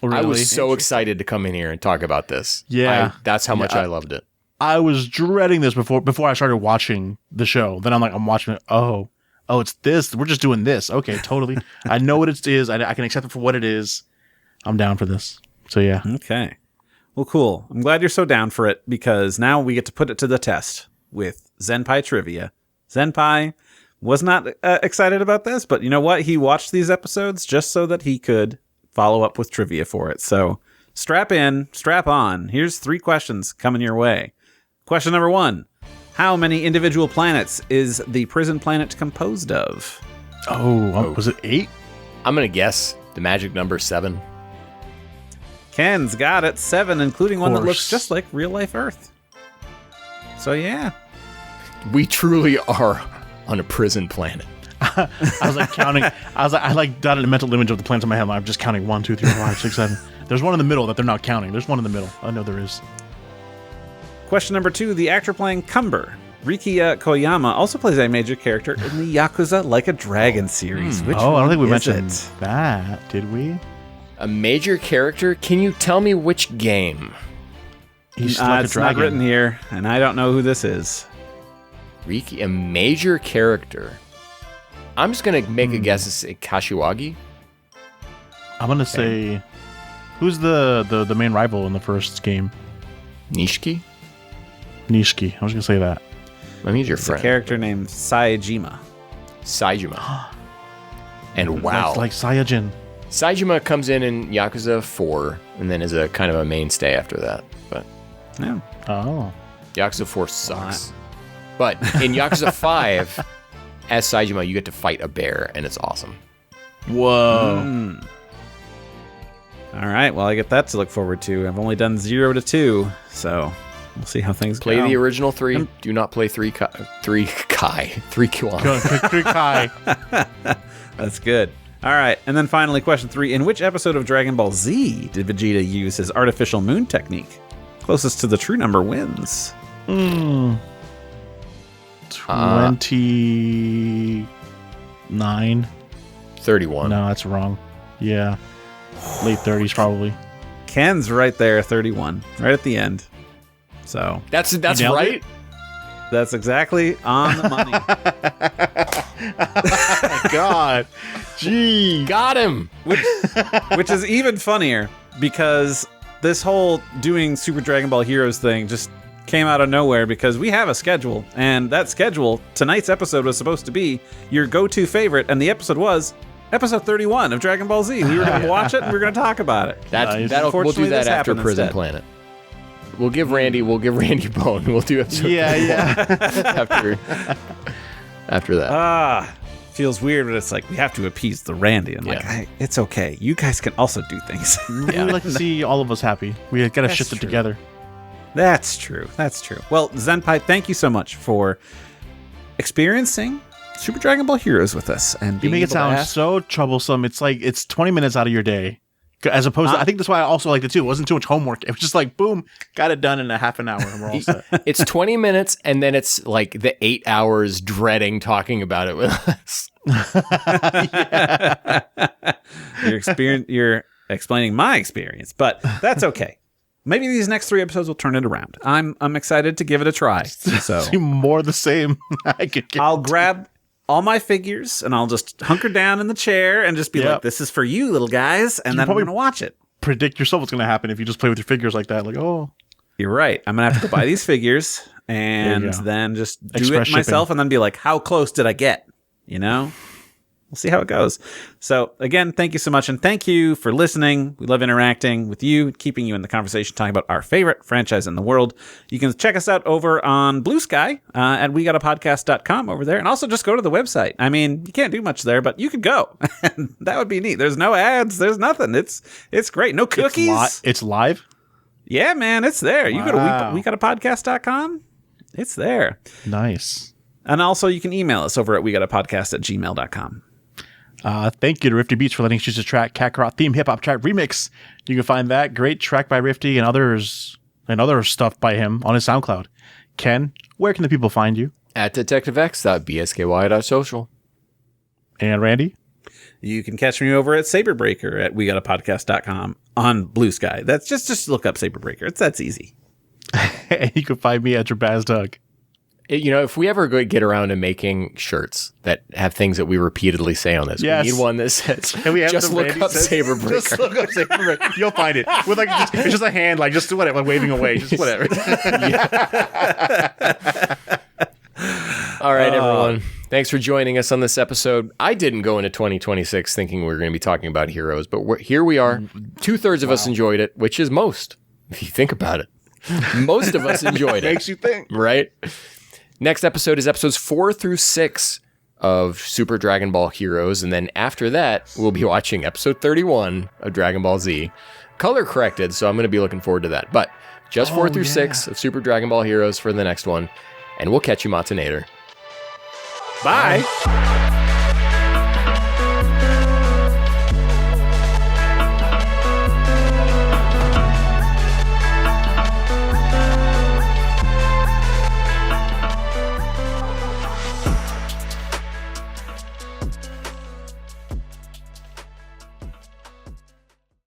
Really? I was so excited to come in here and talk about this. Yeah. That's how much I loved it. I was dreading this before I started watching the show. Then I'm watching it. Oh, it's this. We're just doing this. Okay, totally. I know what it is. I can accept it for what it is. I'm down for this. So yeah. Okay. Well, cool. I'm glad you're so down for it because now we get to put it to the test with Zenpai Trivia. Zenpai was not excited about this, but you know what? He watched these episodes just so that he could follow up with trivia for it. So strap in, strap on. Here's 3 questions coming your way. Question number 1. How many individual planets is the prison planet composed of? Was it 8? I'm going to guess the magic number 7. Ken's got it. 7, including one that looks just like real-life Earth. So, yeah. We truly are on a prison planet. I was like counting. I dotted a mental image of the planets in my head. I'm just counting 1, 2, 3, 4, 5, 6, 7. There's one in the middle that they're not counting. There's one in the middle. I know there is. Question number 2. The actor playing Cumber, Rikiya Koyama, also plays a major character in the Yakuza Like a Dragon series. Which I don't think we mentioned that, did we? A major character? Can you tell me which game? He's like a It's not dragon. written here, and I don't know who this is. Riki, a major character. I'm just gonna make a guess. It's Kashiwagi. I'm gonna say, who's the main rival in the first game? Nishiki. Nishiki. I was gonna say that. I mean, he's your It's a friend. character named Saejima. Saejima. And wow, Like Saiyajin. Saejima comes in Yakuza 4, and then is a kind of a mainstay after that. But Yeah. Oh. Yakuza 4 sucks. But in Yakuza 5, as Saejima, you get to fight a bear, and it's awesome. Whoa. All right. Well, I get that to look forward to. I've only done 0 to 2, so we'll see how things Play go. the original 3. Do not play 3 Kiwami. Kai. That's good. All right. And then finally, question 3. In which episode of Dragon Ball Z did Vegeta use his artificial moon technique? Closest to the true number wins. 29. 31. No, that's wrong. Yeah. Late 30s, probably. Ken's right there, 31, right at the end. So That's nailed right. it? that's exactly on the money. God. Gee. Got him. Which is even funnier because this whole doing Super Dragon Ball Heroes thing just came out of nowhere because we have a schedule, and that schedule, tonight's episode was supposed to be your go-to favorite, and the episode was episode 31 of Dragon Ball Z. We were going to watch it and we were going to talk about it. Nice. We'll do Unfortunately, that this after happened Prison instead. Planet. We'll give Randy Bone. We'll do episode Yeah. after that. Feels weird, but it's like we have to appease the Randy. I'm like, Yeah. hey, it's okay. You guys can also do things. We like to see all of us happy. We got to That's shift it true. together. That's true. That's true. Well, Zenpai, thank you so much for experiencing Super Dragon Ball Heroes with us. And You being make it able to sound ask- so troublesome. It's like it's 20 minutes out of your day. As opposed to, I think that's why I also liked it too. It wasn't too much homework. It was just like, boom, got it done in a half an hour and we're all set. It's 20 minutes, and then it's like the 8 hours dreading talking about it with us. You're explaining my experience, but that's okay. Maybe these next 3 episodes will turn it around. I'm excited to give it a try. So More the same. I could get I'll grab all my figures and I'll just hunker down in the chair and just be Yep. like, "This is for you, little guys," and then I'm probably- gonna watch it. predict yourself what's going to happen if you just play with your figures like that. Like, oh, You're right. I'm gonna have to go buy these figures and go. then just do Express it myself, shipping. and then be like, "How close did I get?" You know. We'll see how it goes. So again, thank you so much, and thank you for listening. We love interacting with you, keeping you in the conversation, talking about our favorite franchise in the world. You can check us out over on Blue Sky at wegotapodcast.com over there, and also just go to the website. I mean, you can't do much there, but you could go. And that would be neat. There's no ads. There's nothing. It's great. No cookies. it's live. Yeah, man, it's there. You go to Wow. wegotapodcast.com. It's there. Nice. And also, you can email us over at wegotapodcast@gmail.com. Thank you to Rifti Beats for letting us use the track Kakarot theme hip hop track remix. You can find that great track by Rifti and others and other stuff by him on his SoundCloud. Ken, where can the people find you? At detectivex.bsky.social. And Randy? You can catch me over at Saberbreaker at wegotapodcast.com on Blue Sky. That's just look up Saberbreaker. That's easy. And you can find me at Jabaz If we ever get around to making shirts that have things that we repeatedly say on this, Yes. we need one that says, And we have just the look Randy up says- Saberbreaker. Just look up Saberbreaker. You'll find it. With it's just a hand, like just whatever, like waving away, just whatever. All right, everyone. Thanks for joining us on this episode. I didn't go into 2026 thinking we were going to be talking about heroes, but here we are. 2/3 of us enjoyed it, which is most, if you think about it. Most of us enjoyed it. Makes you think. Right? Next episode is episodes 4 through 6 of Super Dragon Ball Heroes, and then after that, we'll be watching episode 31 of Dragon Ball Z. Color corrected, so I'm going to be looking forward to that. But just 4 through 6 of Super Dragon Ball Heroes for the next one, and we'll catch you Matsunator. Bye.